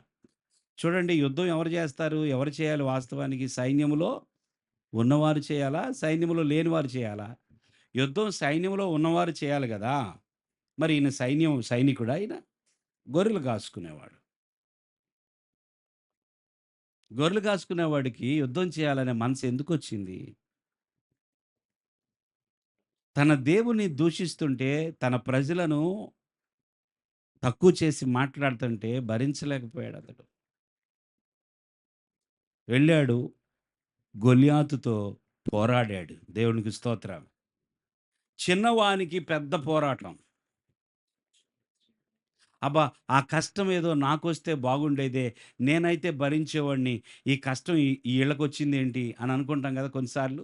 చూడండి, యుద్ధం ఎవరు చేస్తారు? ఎవరు చేయాలి వాస్తవానికి? సైన్యములో ఉన్నవారు చేయాలా? సైన్యంలో లేనివారు చేయాలా? యుద్ధం సైన్యంలో ఉన్నవారు చేయాలి గదా! మరి ఈయన సైనికుడా ఈయన? గొర్రెలు కాసుకునేవాడు. గొర్రెలు కాసుకునేవాడికి యుద్ధం చేయాలనే మనసు ఎందుకొచ్చింది? తన దేవుని దూషిస్తుంటే, తన ప్రజలను తక్కువ చేసి మాట్లాడుతుంటే భరించలేకపోయాడతడు. వెళ్ళాడు, గొల్యాతుతో పోరాడాడు. దేవునికి స్తోత్రం. చిన్నవానికి పెద్ద పోరాటం. అబ్బా! ఆ కష్టం ఏదో నాకొస్తే బాగుండేదే, నేనైతే భరించేవాడిని. ఈ కష్టం ఈళ్ళకొచ్చిందేంటి అని అనుకుంటాం కదా కొన్నిసార్లు.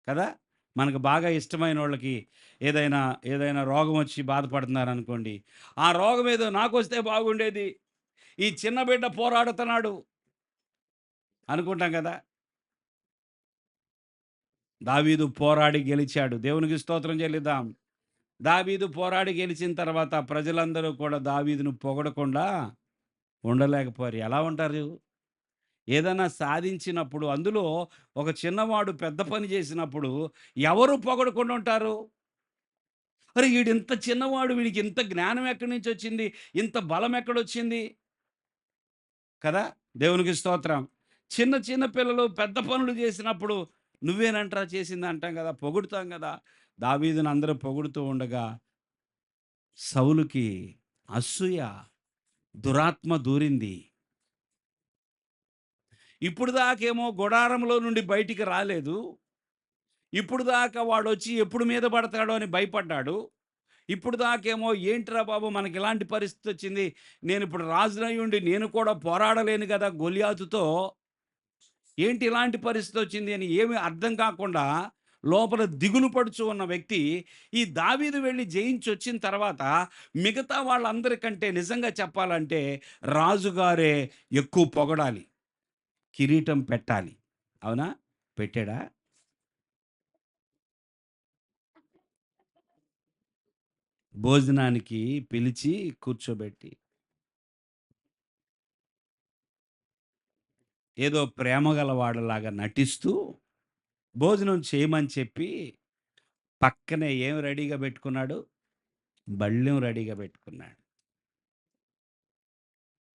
కదా! మనకు బాగా ఇష్టమైనోళ్ళకి ఏదైనా రోగం వచ్చి బాధపడుతున్నారనుకోండి. ఆ రోగం ఏదో నాకొస్తే బాగుండేది, ఈ చిన్న బిడ్డ పోరాడుతున్నాడు అనుకుంటాం కదా! దావీదు పోరాడి గెలిచాడు. దేవునికి స్తోత్రం చెల్లిద్దాం. దావీదు పోరాడి గెలిచిన తర్వాత ప్రజలందరూ కూడా దావీదును పొగడకుండా ఉండలేకపోయారు. ఎలా ఉంటారు? ఏదైనా సాధించినప్పుడు, అందులో ఒక చిన్నవాడు పెద్ద పని చేసినప్పుడు ఎవరు పొగడకుండా ఉంటారు? అరే, ఈడింత చిన్నవాడు, వీడికి ఇంత జ్ఞానం ఎక్కడి నుంచి వచ్చింది? ఇంత బలం ఎక్కడొచ్చింది? కదా! దేవునికి స్తోత్రం. చిన్న చిన్న పిల్లలు పెద్ద పనులు చేసినప్పుడు నువ్వేనంట్రా చేసింది అంటాం కదా! పొగుడుతాం కదా! దావీదును అందరూ పొగుడుతూ ఉండగా సౌలుకి అసూయ, దురాత్మ దూరింది. ఇప్పుడు దాకేమో గుడారంలో నుండి బయటికి రాలేదు. ఇప్పుడు దాకా వాడొచ్చి ఎప్పుడు మీద పడతాడో అని భయపడ్డాడు. ఇప్పుడు దాకేమో ఏంట్రా బాబు, మనకి ఇలాంటి పరిస్థితి వచ్చింది, నేను ఇప్పుడు రాజునయ్యుండి నేను కూడా పోరాడలేను కదా గొలియాతుతో, ఏంటి ఇలాంటి పరిస్థితి వచ్చింది అని ఏమీ అర్థం కాకుండా లోపల దిగులు పడుచు ఉన్న వ్యక్తి ఈ దావీదు వెళ్ళి జయించి వచ్చిన తర్వాత మిగతా వాళ్ళందరికంటే నిజంగా చెప్పాలంటే రాజుగారే ఎక్కువ పొగడాలి, కిరీటం పెట్టాలి. అవునా? పెట్టాడా? భోజనానికి పిలిచి కూర్చోబెట్టి ఏదో ప్రేమగల వాడిలాగా నటిస్తూ భోజనం చేయమని చెప్పి పక్కనే ఏం రెడీగా పెట్టుకున్నాడు? బళ్ళెం రెడీగా పెట్టుకున్నాడు.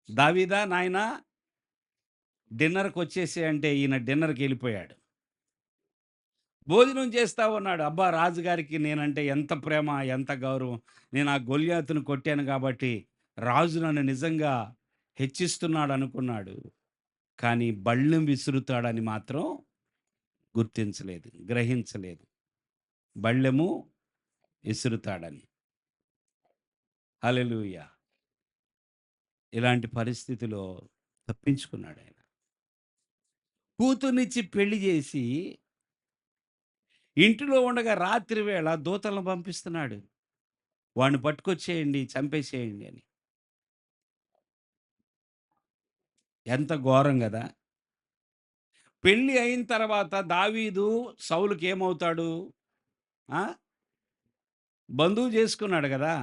దావీదా నాయనా డిన్నర్‌కి వచ్చేసేయ్ అంటే ఈయన డిన్నర్‌కి వెళ్ళిపోయాడు. భోజనం చేస్తా ఉన్నాడు. అబ్బా! రాజుగారికి నేనంటే ఎంత ప్రేమ, ఎంత గౌరవం. నేను ఆ గొల్యాతును కొట్టాను కాబట్టి రాజు నన్ను నిజంగా హెచ్చిస్తున్నాడనుకున్నాడు. కానీ బళ్ళెం విసురుతాడని మాత్రం గుర్తించలేదు, గ్రహించలేదు. బళ్ళెము విసురుతాడని. హల్లెలూయా! ఇలాంటి పరిస్థితిలో తప్పించుకున్నాడాయన. కూతుర్నిచ్చి పెళ్లి చేసి ఇంటిలో ఉండగా రాత్రి వేళ దూతలను పంపిస్తున్నాడు. వాడిని పట్టుకొచ్చేయండి, చంపేసేయండి అని. ఎంత ఘోరం గదా! పెళ్లి అయిన తర్వాత దావీదు సౌలుకి ఏమవుతాడు? ఆ! బంధువు చేసుకున్నాడు గదా!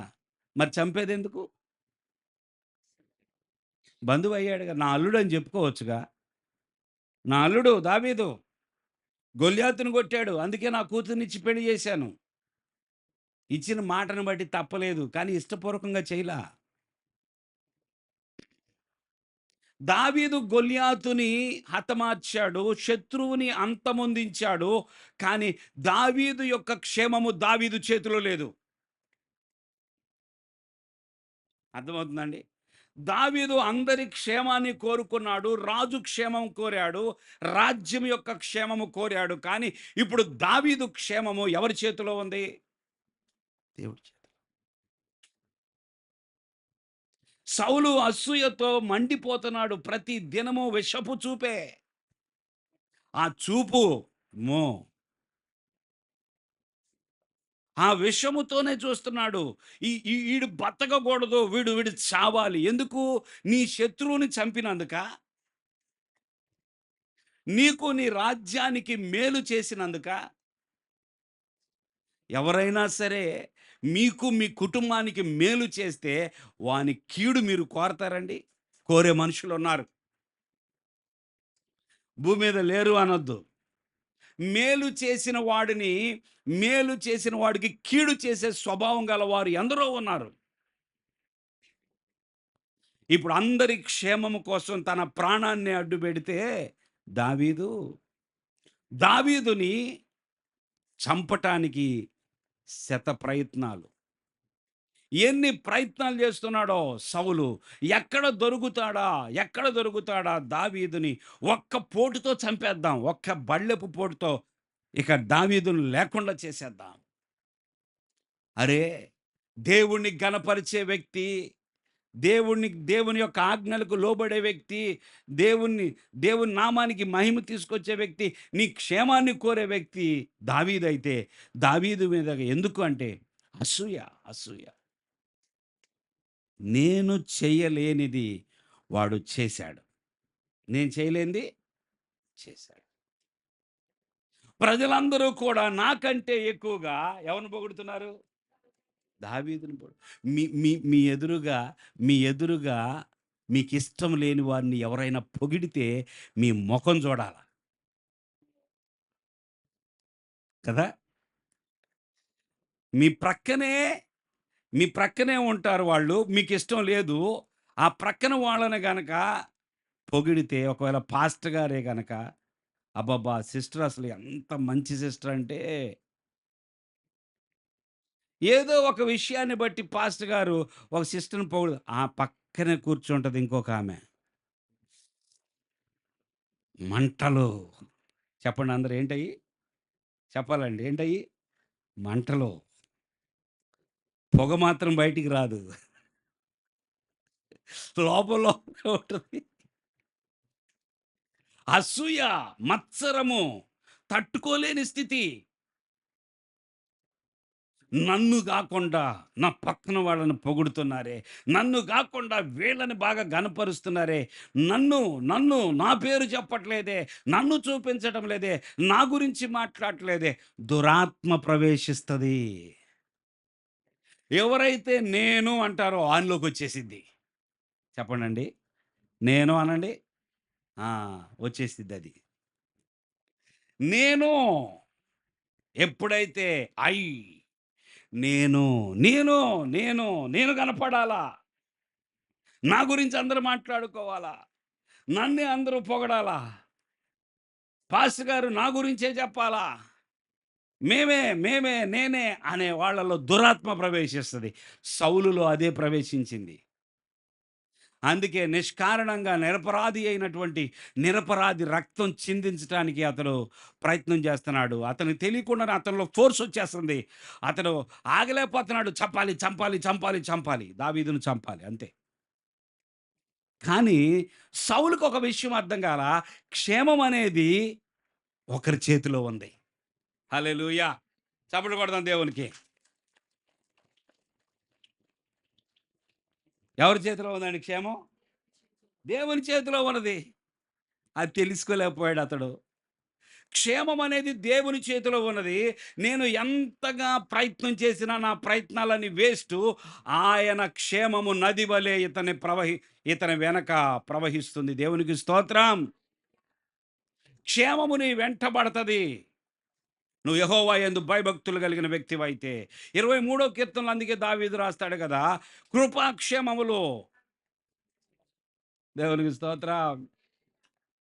మరి చంపేదెందుకు? బంధువయ్యాడుగా. నా అల్లుడని చెప్పుకోవచ్చుగా. నా అల్లుడు దావీదు గొల్యాతును కొట్టాడు. అందుకే నా కూతుర్నిచ్చి పెళ్లి చేశాను. ఇచ్చిన మాటను బట్టి తప్పలేదు. కానీ ఇష్టపూర్వకంగా చేయలా. దావీదు గొల్యాతుని హతమార్చాడు. శత్రువుని అంతమొందించాడు. కానీ దావీదు యొక్క క్షేమము దావీదు చేతిలో లేదు. అర్థమవుతుందండి? దావీదు అందరి క్షేమాన్ని కోరుకున్నాడు. రాజు క్షేమం కోరాడు. రాజ్యం యొక్క క్షేమము కోరాడు. కానీ ఇప్పుడు దావీదు క్షేమము ఎవరి చేతిలో ఉంది? దేవుడి చేతిలో. సౌలు అసూయతో మండిపోతున్నాడు. ప్రతి దినము విషపు చూపే. ఆ చూపు అమ్మో! ఆ విషముతోనే చూస్తున్నాడు. ఈడు బతకకూడదు. వీడు చావాలి. ఎందుకు? నీ శత్రువుని చంపినందుకా? నీకు నీ రాజ్యానికి మేలు చేసినందుకా? ఎవరైనా సరే మీకు మీ కుటుంబానికి మేలు చేస్తే వాని కీడు మీరు కోరతారండి? కోరే మనుషులున్నారు. భూమి మీద లేరు అనొద్దు. మేలు చేసిన వాడిని, మేలు చేసిన వాడికి కీడు చేసే స్వభావం గలవారు ఎందరో ఉన్నారు. ఇప్పుడు అందరి క్షేమము కోసం తన ప్రాణాన్ని అడ్డుపెడితే దావీదు, దావీదుని చంపటానికి శత ప్రయత్నాలు. ఎన్ని ప్రయత్నాలు చేస్తున్నాడో సౌలు. ఎక్కడ దొరుకుతాడా? ఎక్కడ దొరుకుతాడా దావీదుని ఒక్క పోటుతో చంపేద్దాం. ఒక్క బళ్ళెపు పోటుతో ఇక దావీదును లేకుండా చేసేద్దాం. అరే! దేవుణ్ణి ఘనపరిచే వ్యక్తి, దేవుని యొక్క ఆజ్ఞలకు లోబడే వ్యక్తి, దేవుని నామానికి మహిమ తీసుకొచ్చే వ్యక్తి, నీ క్షేమాన్ని కోరే వ్యక్తి దావీదైతే, దావీదు మీద ఎందుకు అంటే అసూయ, అసూయ. నేను చేయలేనిది వాడు చేశాడు. నేను చేయలేనిది చేశాడు. ప్రజలందరూ కూడా నాకంటే ఎక్కువగా ఎవరిని పొగుడుతున్నారు? దావీదుని మీ మీ మీ ఎదురుగా మీ ఎదురుగా మీకిష్టం లేని వారిని ఎవరైనా పొగిడితే మీ మొఖం చూడాల. కదా! మీ ప్రక్కనే మీ ప్రక్కనే ఉంటారు వాళ్ళు. మీకిష్టం లేదు. ఆ ప్రక్కన వాళ్ళని గనక పొగిడితే ఒకవేళ పాస్టర్ గారే గనక, అబ్బబ్బా! సిస్టర్ అసలు ఎంత మంచి సిస్టర్ అంటే, ఏదో ఒక విషయాన్ని బట్టి పాస్టర్ గారు ఒక సిస్టర్‌ని ఆ పక్కనే కూర్చుంటది ఇంకొకామె. మంటలు. చెప్పండి అందరూ ఏంటయి? చెప్పాలండి. ఏంటయి? మంటలు. పొగ మాత్రం బయటికి రాదు. లోపల లోపలే ఉంటది. అసూయ, మత్సరము, తట్టుకోలేని స్థితి. నన్ను కాకుండా నా పక్కన వాళ్ళని పొగుడుతున్నారే, నన్ను కాకుండా వీళ్ళని బాగా గనపరుస్తున్నారే, నన్ను నన్ను నా పేరు చెప్పట్లేదే, నన్ను చూపించటం లేదే, నా గురించి మాట్లాడట్లేదే, దురాత్మ ప్రవేశిస్తుంది. ఎవరైతే నేను అంటారో ఆయనలోకి వచ్చేసిద్ది. చెప్పండి, నేను అనండి. ఆ, వచ్చేసిద్ది అది. నేను ఎప్పుడైతే ఐ నేను నేను నేను నేను కనపడాలా, నా గురించి అందరూ మాట్లాడుకోవాలా, నన్నే అందరూ పొగడాలా, పాస్టర్ గారు నా గురించే చెప్పాలా, మేమే నేనే అనే వాళ్ళలో దురాత్మ ప్రవేశిస్తుంది. సౌలులో అదే ప్రవేశించింది. అందుకే నిష్కారణంగా నిరపరాధి అయినటువంటి నిరపరాధి రక్తం చిందించడానికి అతడు ప్రయత్నం చేస్తున్నాడు. అతనికి తెలియకుండానే అతనిలో ఫోర్స్ వచ్చేస్తుంది. అతడు ఆగలేకపోతున్నాడు. చంపాలి చంపాలి చంపాలి చంపాలి, దావీదును చంపాలి అంతే. కానీ సౌలుకు ఒక విషయం అర్థం కాల, క్షేమం అనేది ఒకరి చేతిలో ఉంది. హల్లెలూయా! చప్పట్లు కొడదాం దేవునికి. ఎవరి చేతిలో ఉందండి క్షేమం? దేవుని చేతిలో ఉన్నది. అది తెలుసుకోలేకపోయాడు అతడు. క్షేమం అనేది దేవుని చేతిలో ఉన్నది. నేను ఎంతగా ప్రయత్నం చేసినా నా ప్రయత్నాలన్నీ వేస్టు. ఆయన క్షేమము నది వలె ఇతని వెనక ప్రవహిస్తుంది. దేవునికి స్తోత్రం. క్షేమము నీ వెంటబడతది. నువ్వు యెహోవా యందు భయభక్తులు కలిగిన వ్యక్తివైతే. 23వ కీర్తనలో అందుకే దావీదు రాస్తాడు కదా, కృపాక్షేమములు. దేవునికి స్తోత్రం.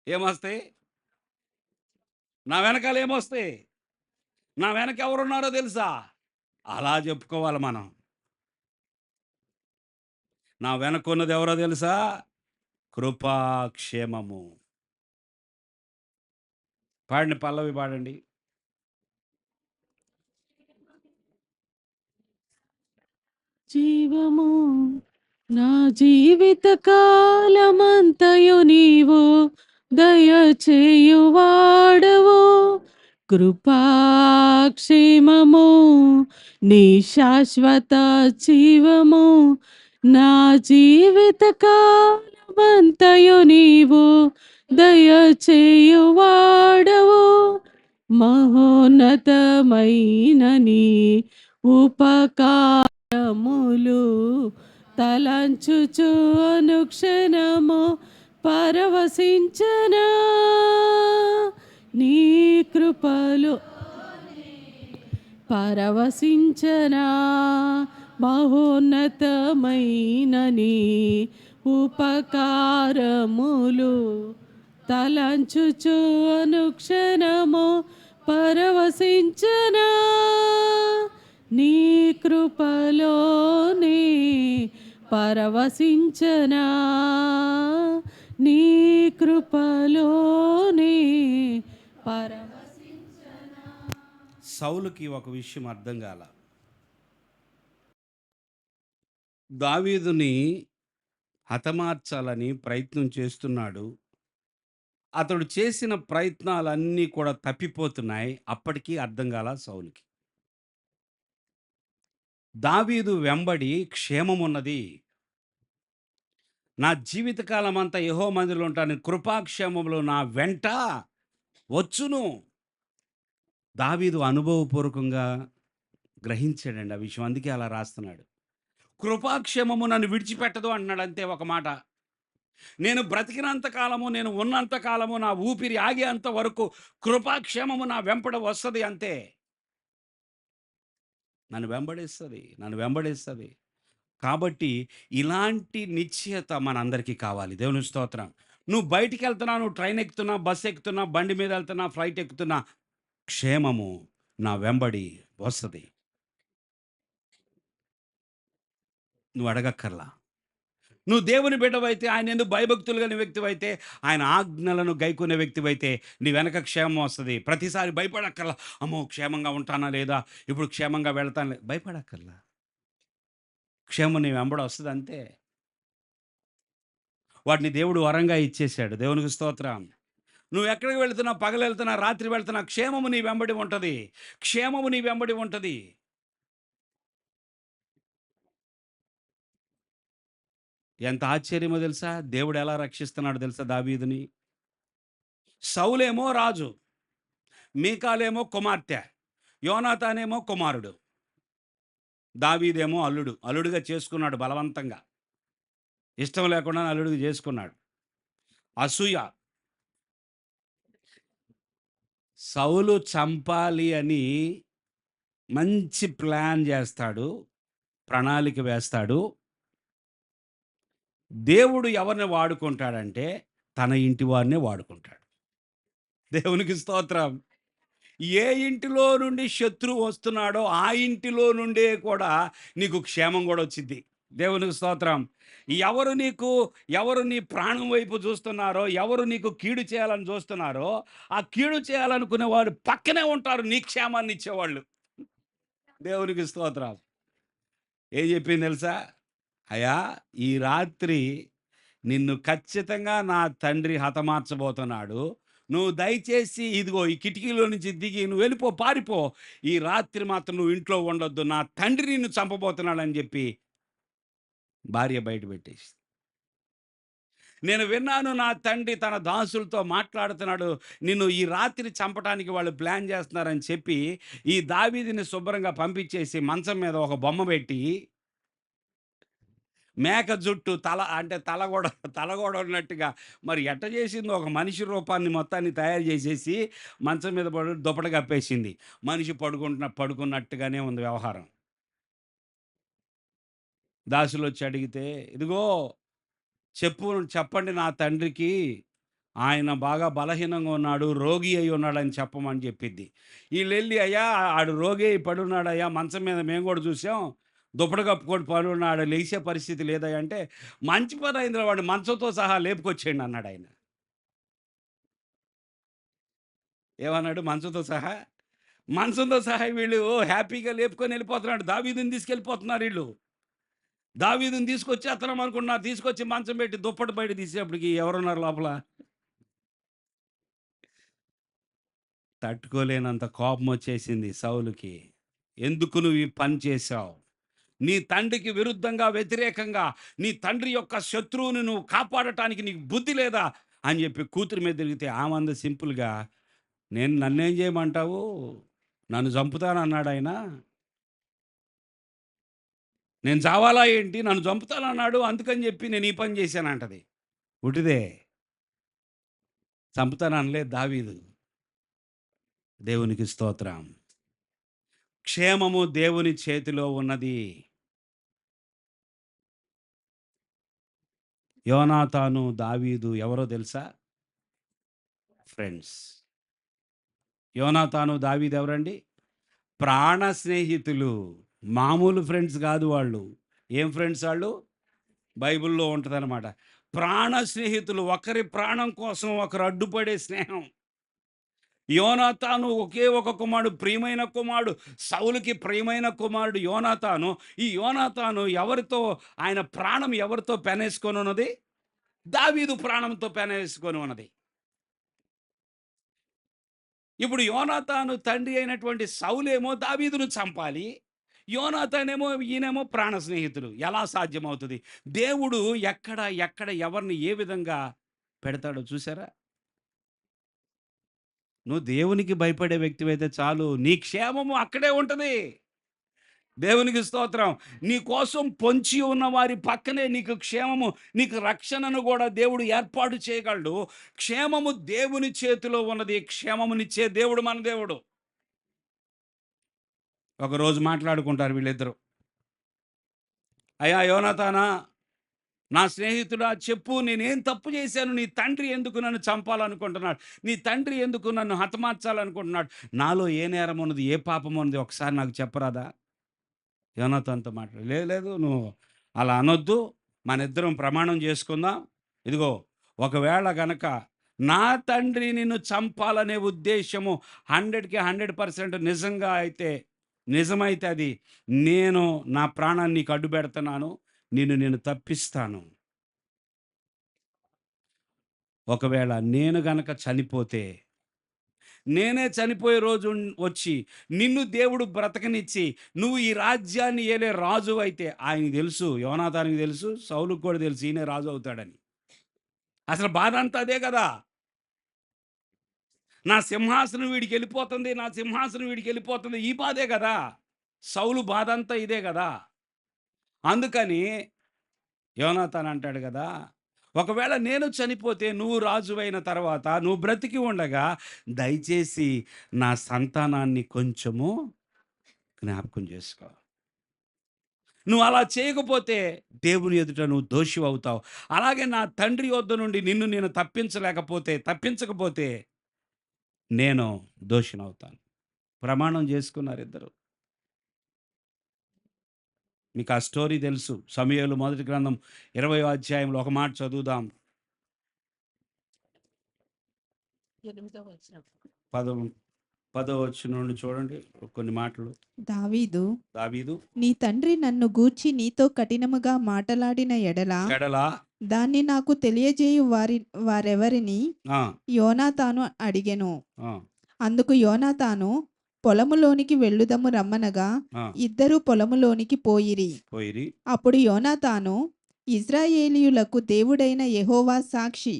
ఏమొస్తాయి? నా వెనకాల ఏమొస్తాయి? నా వెనక ఎవరున్నారో తెలుసా? అలా చెప్పుకోవాలి మనం. నా వెనకున్నది ఎవరో తెలుసా? కృపాక్షేమము. పాడండి, పల్లవి పాడండి. జీవము నా జీవిత కాలమంతయు నీవు దయచేయువాడవు, కృపాక్షేమము నీ శాశ్వత జీవము. నా జీవిత కాలమంతయు నీవు దయచేయువాడవు, మహోన్నతమైన నీ ఉపకారములు తలంచుచు అనుక్షణము పరవశించనా, నీ కృపలు పరవశించనా, మహోన్నతమైన నీ ఉపకారములు తలంచుచు అనుక్షణము పరవశించనా, నీ కృపలోనే పరవశించనా, నీ కృపలోనే పరవశించనా. సౌలుకి ఒక విషయం అర్థం కాల. దావీదుని హతమార్చాలని ప్రయత్నం చేస్తున్నాడు. అతడు చేసిన ప్రయత్నాలన్నీ కూడా తప్పిపోతున్నాయి. అప్పటికీ అర్థం కాల సౌలుకి. దావీదు వెంబడి క్షేమమున్నది. నా జీవితకాలం అంతా యెహోవా మందిరంలో ఉంటాను, కృపాక్షేమములు నా వెంట వచ్చును. దావీదు అనుభవపూర్వకంగా గ్రహించాడండి ఆ విషయం. అందుకే అలా రాస్తున్నాడు. కృపాక్షేమము నన్ను విడిచిపెట్టదు అంటున్నాడు అంతే ఒక మాట. నేను బ్రతికినంత కాలము, నేను ఉన్నంత కాలము, నా ఊపిరి ఆగేంత వరకు కృపాక్షేమము నా వెంపడ వస్తుంది అంతే. నన్ను వెంబడిస్తుంది. కాబట్టి ఇలాంటి నిశ్చయత మనందరికీ కావాలి. దేవుని స్తోత్రం. నువ్వు బయటికి వెళ్తున్నా, నువ్వు ట్రైన్ ఎక్కుతున్నా, బస్సు ఎక్కుతున్నా, బండి మీద వెళ్తున్నా, ఫ్లైట్ ఎక్కుతున్నా, క్షేమము నా వెంబడి వస్తుంది. నువ్వు అడగక్కర్లా. నువ్వు దేవుని బిడ్డవైతే, ఆయన ఎందుకు భయభక్తులు కలిగిన వ్యక్తివైతే, ఆయన ఆజ్ఞలను గైకొనే వ్యక్తివైతే నీ వెనక క్షేమం వస్తుంది. ప్రతిసారి భయపడక్కర్లా. అమ్మో క్షేమంగా ఉంటానా లేదా, ఇప్పుడు క్షేమంగా వెళ్తాను, భయపడక్కర్లా. క్షేమం నీ వెంబడ వస్తుంది అంతే. వాటిని దేవుడు వరంగా ఇచ్చేశాడు. దేవునికి స్తోత్రం. నువ్వు ఎక్కడికి వెళ్తున్నా, పగలు వెళ్తున్నా, రాత్రి వెళ్తున్నా, క్షేమము నీ వెంబడి ఉంటుంది. ఎంత ఆశ్చర్యమో తెలుసా? దేవుడు ఎలా రక్షిస్తున్నాడో తెలుసా దావీదుని? సౌలేమో రాజు, మీకాలేమో కుమార్తె, యోనాతానేమో కుమారుడు, దావీదేమో అల్లుడు. అల్లుడుగా చేసుకున్నాడు బలవంతంగా. ఇష్టం లేకుండానే అల్లుడిగా చేసుకున్నాడు. అసూయ. సౌలు చంపాలి అని మంచి ప్లాన్ చేస్తాడు. ప్రణాళిక వేస్తాడు. దేవుడు ఎవరిని వాడుకుంటాడంటే, తన ఇంటి వారినే వాడుకుంటాడు. దేవునికి స్తోత్రం. ఏ ఇంటిలో నుండి శత్రువు వస్తున్నాడో, ఆ ఇంటిలో నుండే కూడా నీకు క్షేమం కూడా వచ్చిద్ది. దేవునికి స్తోత్రం. ఎవరు నీ ప్రాణం వైపు చూస్తున్నారో, ఎవరు నీకు కీడు చేయాలని చూస్తున్నారో, ఆ కీడు చేయాలనుకునే వాడు పక్కనే ఉంటారు నీ క్షేమాన్ని ఇచ్చేవాళ్ళు. దేవునికి స్తోత్రం. ఏం చెప్పింది తెలుసా? అయ్యా, ఈ రాత్రి నిన్ను ఖచ్చితంగా నా తండ్రి హతమార్చబోతున్నాడు. నువ్వు దయచేసి ఇదిగో ఈ కిటికీలో నుంచి దిగి నువ్వు వెళ్ళిపో, పారిపో. ఈ రాత్రి మాత్రం నువ్వు ఇంట్లో ఉండొద్దు. నా తండ్రి నిన్ను చంపబోతున్నాడని చెప్పి భార్య బయట పెట్టేసి, నేను విన్నాను నా తండ్రి తన దాసులతో మాట్లాడుతున్నాడు, నిన్ను ఈ రాత్రి చంపడానికి వాళ్ళు ప్లాన్ చేస్తున్నారని చెప్పి ఈ దావీదుని శుభ్రంగా పంపించేసి మంచం మీద ఒక బొమ్మ పెట్టి, మేక జుట్టు తల కూడా ఉన్నట్టుగా మరి ఎట్ట చేసిందో, ఒక మనిషి రూపాన్ని మొత్తాన్ని తయారు చేసేసి మంచం మీద దుప్పట కప్పేసింది. మనిషి పడుకున్నట్టుగానే ఉంది వ్యవహారం. దాసులు వచ్చి అడిగితే, ఇదిగో చెప్పండి నా తండ్రికి, ఆయన బాగా బలహీనంగా ఉన్నాడు, రోగి అయి ఉన్నాడని చెప్పమని చెప్పిద్ది. వీళ్ళెళ్ళి, అయ్యా ఆడు రోగి అయి పడున్నాడయ్యా, మంచం మీద మేము కూడా చూసాం, దుప్పటి కప్పుకొని పడున్నాడు, లేచే పరిస్థితి లేదయ్యా అంటే, మంచి పని అయిందిరా, వాడిని మంచంతో సహా లేపుకొచ్చేయండి అన్నాడు ఆయన. ఏమన్నాడు? మంచంతో సహా వీళ్ళు హ్యాపీగా లేపుకొని వెళ్ళిపోతున్నాడు. దావీదుని తీసుకెళ్ళిపోతున్నారు వీళ్ళు. దావీదుని తీసుకొచ్చి అతనం అనుకున్నారు. తీసుకొచ్చి మంచం పెట్టి దుప్పటి బయట తీసేప్పటికి ఎవరున్నారు లోపల? తట్టుకోలేనంత కోపం వచ్చేసింది సౌలుకి. ఎందుకు నువ్వు ఈ పని చేశావు? నీ తండ్రికి విరుద్ధంగా, వ్యతిరేకంగా, నీ తండ్రి యొక్క శత్రువుని నువ్వు కాపాడటానికి నీకు బుద్ధి లేదా అని చెప్పి కూతురి మీద తిరిగితే ఆమె అంది సింపుల్గా, నన్నేం చేయమంటావు? నన్ను చంపుతానన్నాడు ఆయన. నేను చావాలా ఏంటి? నన్ను చంపుతానన్నాడు, అందుకని చెప్పి నేను ఈ పని చేశానంటది. ఉటిదే, చంపుతాననలేదు దావీదు. దేవునికి స్తోత్రం. క్షేమము దేవుని చేతిలో ఉన్నది. యోనాతాను, దావీదు ఎవరో తెలుసా? ఫ్రెండ్స్. యోనాతాను, దావీదు ఎవరండి? ప్రాణ స్నేహితులు. మామూలు ఫ్రెండ్స్ కాదు వాళ్ళు. ఏం ఫ్రెండ్స్ వాళ్ళు? బైబిల్లో ఉంటుందన్నమాట. ప్రాణ స్నేహితులు. ఒకరి ప్రాణం కోసం ఒకరు అడ్డుపడే స్నేహం. యోనాతాను ఒకే ఒక కుమారుడు, ప్రియమైన కుమారుడు, సౌలుకి ప్రియమైన కుమారుడు యోనాతాను. ఈ యోనాతాను ఎవరితో, ఆయన ప్రాణం ఎవరితో పెనేసుకొని ఉన్నది? దావీదు ప్రాణంతో పెనేసుకొని ఉన్నది. ఇప్పుడు యోనాతాను తండ్రి అయినటువంటి సౌలేమో దావీదును చంపాలి, యోనాతానేమో ఈయనేమో ప్రాణ స్నేహితులు. ఎలా సాధ్యమవుతుంది? దేవుడు ఎక్కడ ఎవరిని ఏ విధంగా పెడతాడో చూసారా? నువ్వు దేవునికి భయపడే వ్యక్తివైతే చాలు, నీ క్షేమము అక్కడే ఉంటుంది. దేవునికి స్తోత్రం. నీ కోసం పొంచి ఉన్న వారి పక్కనే నీకు క్షేమము, నీకు రక్షణను కూడా దేవుడు ఏర్పాటు చేయగలడు. క్షేమము దేవుని చేతిలో ఉన్నది. క్షేమమునిచ్చే దేవుడు మన దేవుడు. ఒకరోజు మాట్లాడుకుంటారు వీళ్ళిద్దరు. అయ్యా యోనాతానా, నా స్నేహితుడా, చెప్పు, నేనేం తప్పు చేశాను? నీ తండ్రి ఎందుకు నన్ను చంపాలనుకుంటున్నాడు? నీ తండ్రి ఎందుకు నన్ను హతమార్చాలనుకుంటున్నాడు? నాలో ఏ నేరం ఉన్నది, ఏ పాపం ఉన్నది, ఒకసారి నాకు చెప్పరాదా? యోనాతానుతో మాట్లాడు. లేదు, నువ్వు అలా అనొద్దు, మన ఇద్దరం ప్రమాణం చేసుకుందాం. ఇదిగో, ఒకవేళ గనక నా తండ్రి నిన్ను చంపాలనే ఉద్దేశము 100కి 100% నిజమైతే అది నేను నా ప్రాణాన్ని నీకు అడ్డు పెడుతున్నాను, నేను తప్పిస్తాను. ఒకవేళ నేను గనక చనిపోతే నేనే చనిపోయే రోజు వచ్చి నిన్ను దేవుడు బ్రతకనిచ్చి నువ్వు ఈ రాజ్యాన్ని ఏలే రాజు అయితే, ఆయనకి తెలుసు, యోనాతానికి తెలుసు, సౌలుకు కూడా తెలుసు ఈయనే రాజు అవుతాడని. అసలు బాధ అంతా అదే కదా. నా సింహాసనం వీడికి వెళ్ళిపోతుంది, నా సింహాసనం వీడికి వెళ్ళిపోతుంది, ఈ బాధే కదా. సౌలు బాధ అంతా ఇదే కదా. అందుకని యోనాతాన్ అంటాడు కదా, ఒకవేళ నేను చనిపోతే నువ్వు రాజువైన తర్వాత నువ్వు బ్రతికి ఉండగా దయచేసి నా సంతానాన్ని కొంచెము జ్ఞాపకం చేసుకో. నువ్వు అలా చేయకపోతే దేవుని ఎదుట నువ్వు దోషి అవుతావు. అలాగే నా తండ్రి యొద్ద నుండి నిన్ను నేను తప్పించకపోతే నేను దోషినవుతాను. ప్రమాణం చేసుకున్నారు ఇద్దరు. మీకు ఆ స్టోరీ తెలుసు. సమూయేలు మొదటి గ్రంథం 20వ అధ్యాయంలో ఒక మాట చదువుదాం. 10వ వచనం నుండి చూడండి కొన్ని మాటలు. దావీదు నీ తండ్రి నన్ను గూర్చి నీతో కఠినముగా మాటలాడిన ఎడల దాన్ని నాకు తెలియజేయు వారెవరిని యోనాతాను అడిగెను. అందుకు యోనాతాను, పొలములోనికి వెళ్ళుదము రమ్మనగా ఇద్దరు పొలములోనికి పోయిరి. అప్పుడు యోనాతాను, ఇశ్రాయేలీయులకు దేవుడైన యెహోవా సాక్షి,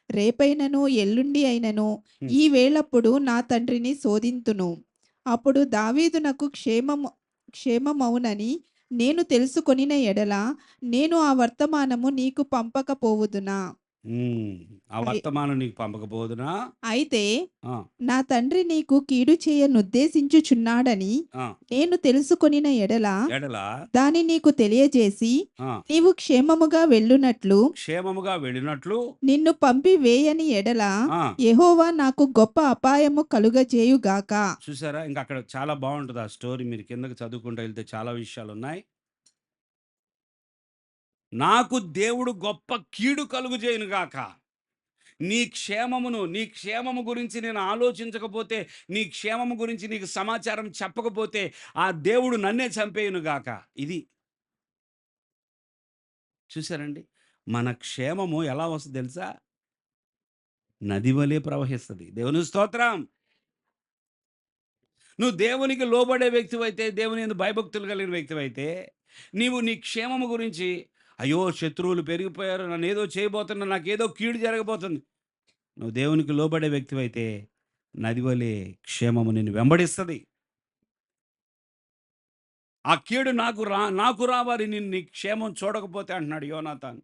రేపైనను ఎల్లుండి అయినను ఈ వేళప్పుడు నా తండ్రిని శోధింతును. అప్పుడు దావీదునకు క్షేమమవునని నేను తెలుసుకొనిన ఎడల నేను ఆ వర్తమానము నీకు పంపకపోవుదునా? ఆ వర్తమానం నీకు పంపకపోదునా? అయితే నా తండ్రి నీకు కీడు చేయనుద్దేశించుచున్నాడని నేను తెలుసుకొనిన ఎడల దాని నీకు తెలియజేసి నీవు క్షేమముగా వెళ్ళునట్లు నిన్ను పంపి వేయని ఎడల యెహోవా నాకు గొప్ప అపాయము కలుగజేయుగాక. చూసారా, ఇంకా అక్కడ చాలా బాగుంటుంది ఆ స్టోరీ. మీరు కిందకి చదువుకుంటూ వెళ్తే చాలా విషయాలు ఉన్నాయి. నాకు దేవుడు గొప్ప కీడు కలుగుజేయును గాక. నీ క్షేమము గురించి నేను ఆలోచించకపోతే, నీ క్షేమము గురించి నీకు సమాచారం చెప్పకపోతే ఆ దేవుడు నన్నే చంపేయును గాక. ఇది చూసారండి, మన క్షేమము ఎలా వస్తుంది తెలుసా? నది వలె ప్రవహిస్తుంది. దేవుని స్తోత్రం. నువ్వు దేవునికి లోబడే వ్యక్తివైతే, దేవుని యందు భయభక్తులు కలిగిన వ్యక్తివైతే, నీవు నీ క్షేమము గురించి, అయ్యో శత్రువులు పెరిగిపోయారు, నన్ను ఏదో చేయబోతున్నా, నాకేదో కీడు జరగబోతుంది, నువ్వు దేవునికి లోబడే వ్యక్తివైతే నది వలె క్షేమము నిన్ను వెంబడిస్తుంది. ఆ కీడు నాకు రావాలి, నిన్ను నీ క్షేమం చూడకపోతే అంటున్నాడు యోనాతాన్.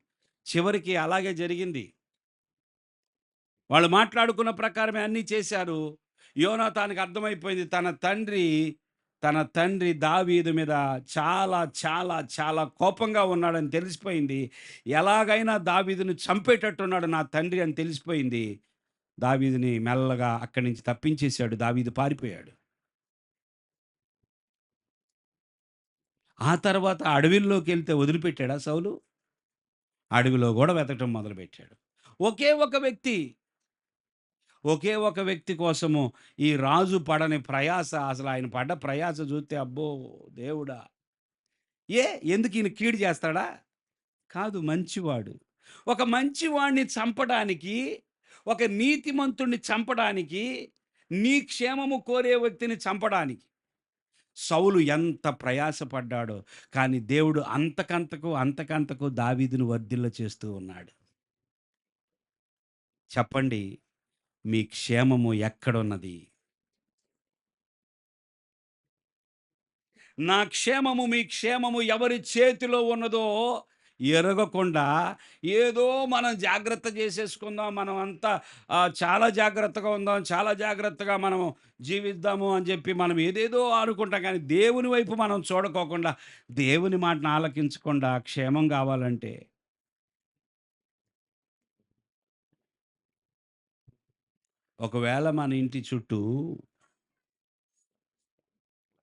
చివరికి అలాగే జరిగింది. వాళ్ళు మాట్లాడుకున్న ప్రకారమే అన్నీ చేశారు. యోనాతానికి అర్థమైపోయింది తన తండ్రి దావీదు మీద చాలా చాలా చాలా కోపంగా ఉన్నాడని తెలిసిపోయింది. ఎలాగైనా దావీదుని చంపేటట్టున్నాడు నా తండ్రి అని తెలిసిపోయింది. దావీదుని మెల్లగా అక్కడి నుంచి తప్పించేశాడు. దావీదు పారిపోయాడు. ఆ తర్వాత అడవిలోకి వెళ్తే వదిలిపెట్టాడా సౌలు? అడవిలో కూడా వెతకటం మొదలుపెట్టాడు. ఒకే ఒక వ్యక్తి కోసము ఈ రాజు పడని ప్రయాస, అసలు ఆయన పడ్డ ప్రయాస చూస్తే అబ్బో దేవుడా, ఎందుకు ఈయన కీడు చేస్తాడా? కాదు, మంచివాడు. ఒక మంచివాడిని చంపడానికి, ఒక నీతిమంతుణ్ణి చంపడానికి, నీ క్షేమము కోరే వ్యక్తిని చంపడానికి సౌలు ఎంత ప్రయాసపడ్డాడో. కానీ దేవుడు అంతకంతకు దావీదును వర్ధిల్ల చేస్తూ ఉన్నాడు. చెప్పండి, మీ క్షేమము ఎక్కడున్నది? నా క్షేమము, మీ క్షేమము ఎవరి చేతిలో ఉన్నదో ఎరగకుండా ఏదో మనం జాగ్రత్త చేసేసుకుందాం, మనం అంతా చాలా జాగ్రత్తగా ఉందాం, చాలా జాగ్రత్తగా మనం జీవిద్దాము అని చెప్పి మనం ఏదేదో అనుకుంటాం. కానీ దేవుని వైపు మనం చూడకోకుండా, దేవుని మాటను ఆలకించకుండా క్షేమం కావాలంటే ఒకవేళ మన ఇంటి చుట్టూ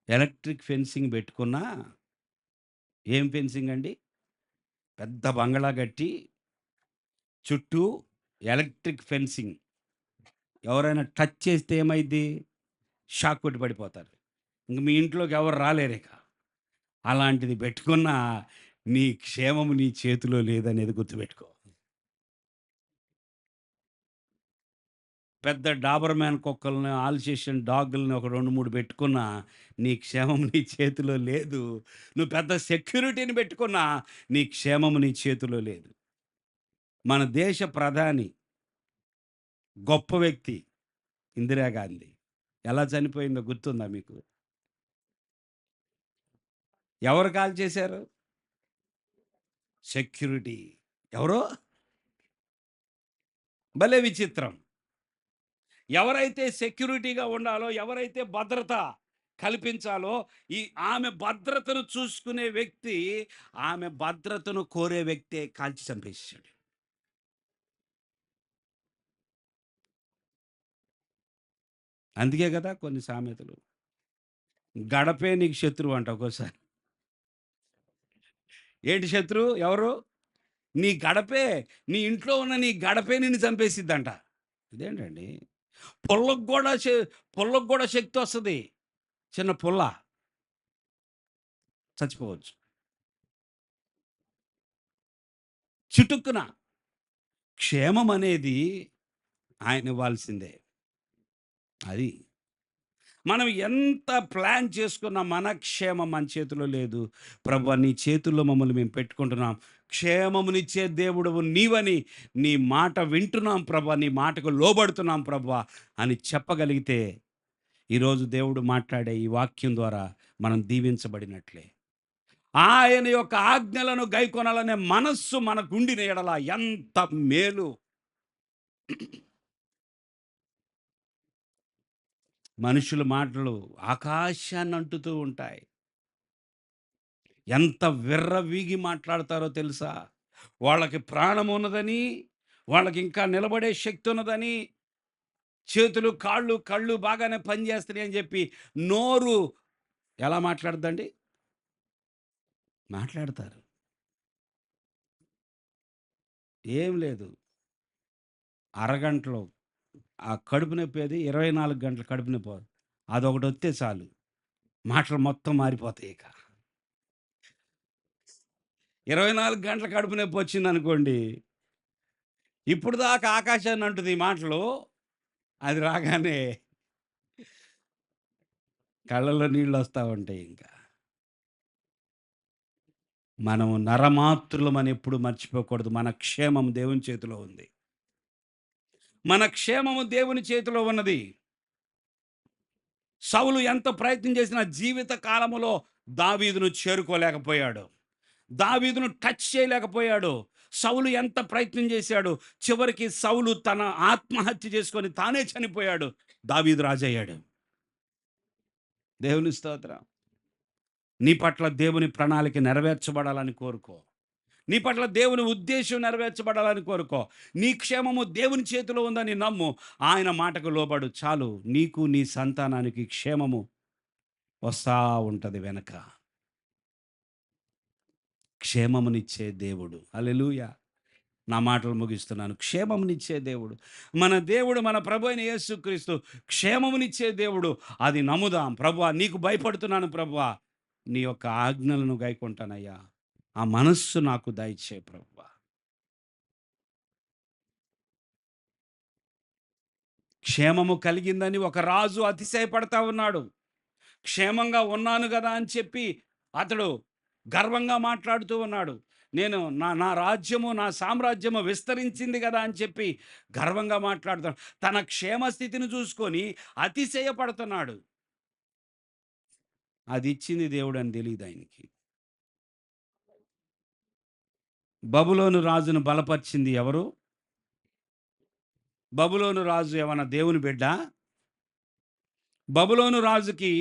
ఎలక్ట్రిక్ ఫెన్సింగ్ పెట్టుకున్నా, ఏం ఫెన్సింగ్ అండి? పెద్ద బంగళా కట్టి చుట్టూ ఎలక్ట్రిక్ ఫెన్సింగ్, ఎవరైనా టచ్ చేస్తే ఏమైంది? షాక్ కొట్టి పడిపోతారు. ఇంక మీ ఇంట్లోకి ఎవరు రాలేరిక. అలాంటిది పెట్టుకున్న నీ క్షేమము నీ చేతిలో లేదనేది గుర్తుపెట్టుకో. పెద్ద డాబర్‌మ్యాన్ కుక్కల్ని, ఆల్సేషన్ డాగుల్ని ఒక 2, 3 పెట్టుకున్నా, నీ క్షేమం నీ చేతిలో లేదు. నువ్వు పెద్ద సెక్యూరిటీని పెట్టుకున్నా, నీ క్షేమం నీ చేతిలో లేదు. మన దేశ ప్రధాని, గొప్ప వ్యక్తి ఇందిరాగాంధీ. ఎలా చనిపోయిందో గుర్తుందా మీకు? ఎవరు కాల్చేశారు? సెక్యూరిటీ. ఎవరు? భలే విచిత్రం. ఎవరైతే సెక్యూరిటీగా ఉండాలో, ఎవరైతే భద్రత కల్పించాలో, ఈ ఆమె భద్రతను చూసుకునే వ్యక్తి, ఆమె భద్రతను కోరే వ్యక్తే కాల్చి చంపేసాడు. అందుకే గదా కొన్ని సామెతలు. గడపే నీకు శత్రువు అంట ఒక్కోసారి. ఏంటి శత్రువు? ఎవరు? నీ గడపే. నీ ఇంట్లో ఉన్న నీ గడపే నిన్ను చంపేసిద్దంట. ఇదేంటండి? పుల్లకి గూడా పుల్లకి గూడా శక్తొస్తది. చిన్న పుల్ల చచ్చిపోవచ్చు. చిటుక్కున క్షేమం అనేది ఆయనివ్వాల్సిందే. అది. మనం ఎంత ప్లాన్ చేసుకున్నా మన క్షేమం మన చేతిలో లేదు. ప్రభువా నీ చేతుల్లో మమ్మల్ని మేము పెట్టుకుంటున్నాం. క్షేమమునిచ్చే దేవుడవు నీవని నీ మాట వింటున్నాం ప్రభువా. నీ మాటకు లోబడుతున్నాం ప్రభువా అని చెప్పగలిగితే, ఈరోజు దేవుడు మాట్లాడే ఈ వాక్యం ద్వారా మనం దీవించబడినట్లే. ఆయన యొక్క ఆజ్ఞలను గైకొనాలనే మనస్సు మనకుండిన యెడల ఎంత మేలు. మనుషుల మాటలు ఆకాశాన్ని అంటుతూ ఉంటాయి. ఎంత విర్రవీగి మాట్లాడతారో తెలుసా? వాళ్ళకి ప్రాణం ఉన్నదని, వాళ్ళకి ఇంకా నిలబడే శక్తి ఉన్నదని, చేతులు, కాళ్ళు, కళ్ళు బాగానే పనిచేస్తున్నాయి అని చెప్పి నోరు ఎలా మాట్లాడుద్దండి? మాట్లాడతారు. ఏం లేదు. అరగంటలో ఆ కడుపు నొప్పేది 24 గంటలు కడుపు నొప్పి. అదొకటొత్తే చాలు. మాటలు మొత్తం మారిపోతాయి ఇక. 24 గంటల కడుపు నొప్పొచ్చిందనుకోండి, ఇప్పుడు దాకా ఆకాశాన్ని అంటుది ఈ మాటలు. అది రాగానే కళ్ళలో నీళ్ళొస్తా ఉంటాయి ఇంకా. మనం నరమాత్రులమని ఎప్పుడు మర్చిపోకూడదు. మన క్షేమం దేవుని చేతిలో ఉంది. మన క్షేమము దేవుని చేతిలో ఉన్నది. సౌలు ఎంత ప్రయత్నం చేసినా జీవిత కాలములో దావీదును చేరుకోలేకపోయాడు. దావీదును టచ్ చేయలేకపోయాడు. సౌలు ఎంత ప్రయత్నం చేశాడు. చివరికి సౌలు తన ఆత్మహత్య చేసుకొని తానే చనిపోయాడు. దావీదు రాజయ్యాడు. దేవుని స్తోత్రం. నీ పట్ల దేవుని ప్రణాళిక నెరవేర్చబడాలని కోరుకో. నీ పట్ల దేవుని ఉద్దేశం నెరవేర్చబడాలని కోరుకో. నీ క్షేమము దేవుని చేతిలో ఉందని నమ్ము. ఆయన మాటకు లోబడు. చాలు నీకు నీ సంతానానికి క్షేమము వస్తా ఉంటది వెనక. క్షేమమునిచ్చే దేవుడు. హల్లెలూయా. నా మాటలు ముగిస్తున్నాను. క్షేమమునిచ్చే దేవుడు. మన దేవుడు మన ప్రభు అయిన యేసుక్రీస్తు క్షేమమునిచ్చే దేవుడు. అది నమ్ముదాం. ప్రభువా నీకు భయపడుతున్నాను ప్రభువా. నీ యొక్క ఆజ్ఞలను గైకొంటానయ్యా. ఆ మనస్సు నాకు దయచేయి ప్రభువా. క్షేమము కలిగిందని ఒక రాజు అతిశయపడతా ఉన్నాడు. క్షేమంగా ఉన్నాను గదా అని చెప్పి అతడు గర్వంగా మాట్లాడుతూ ఉన్నాడు. నేను నా నా రాజ్యము, నా సామ్రాజ్యము విస్తరించింది గదా అని చెప్పి గర్వంగా మాట్లాడుతున్నాడు. తన క్షేమ స్థితిని చూసుకొని అతిశయపడుతున్నాడు. అది ఇచ్చింది దేవుడని తెలీదు ఆయనకి. బబులోను రాజును బలపరిచింది ఎవరు? బబులోను రాజు ఏమన్నా దేవుని బిడ్డా? బబులోను రాజుకి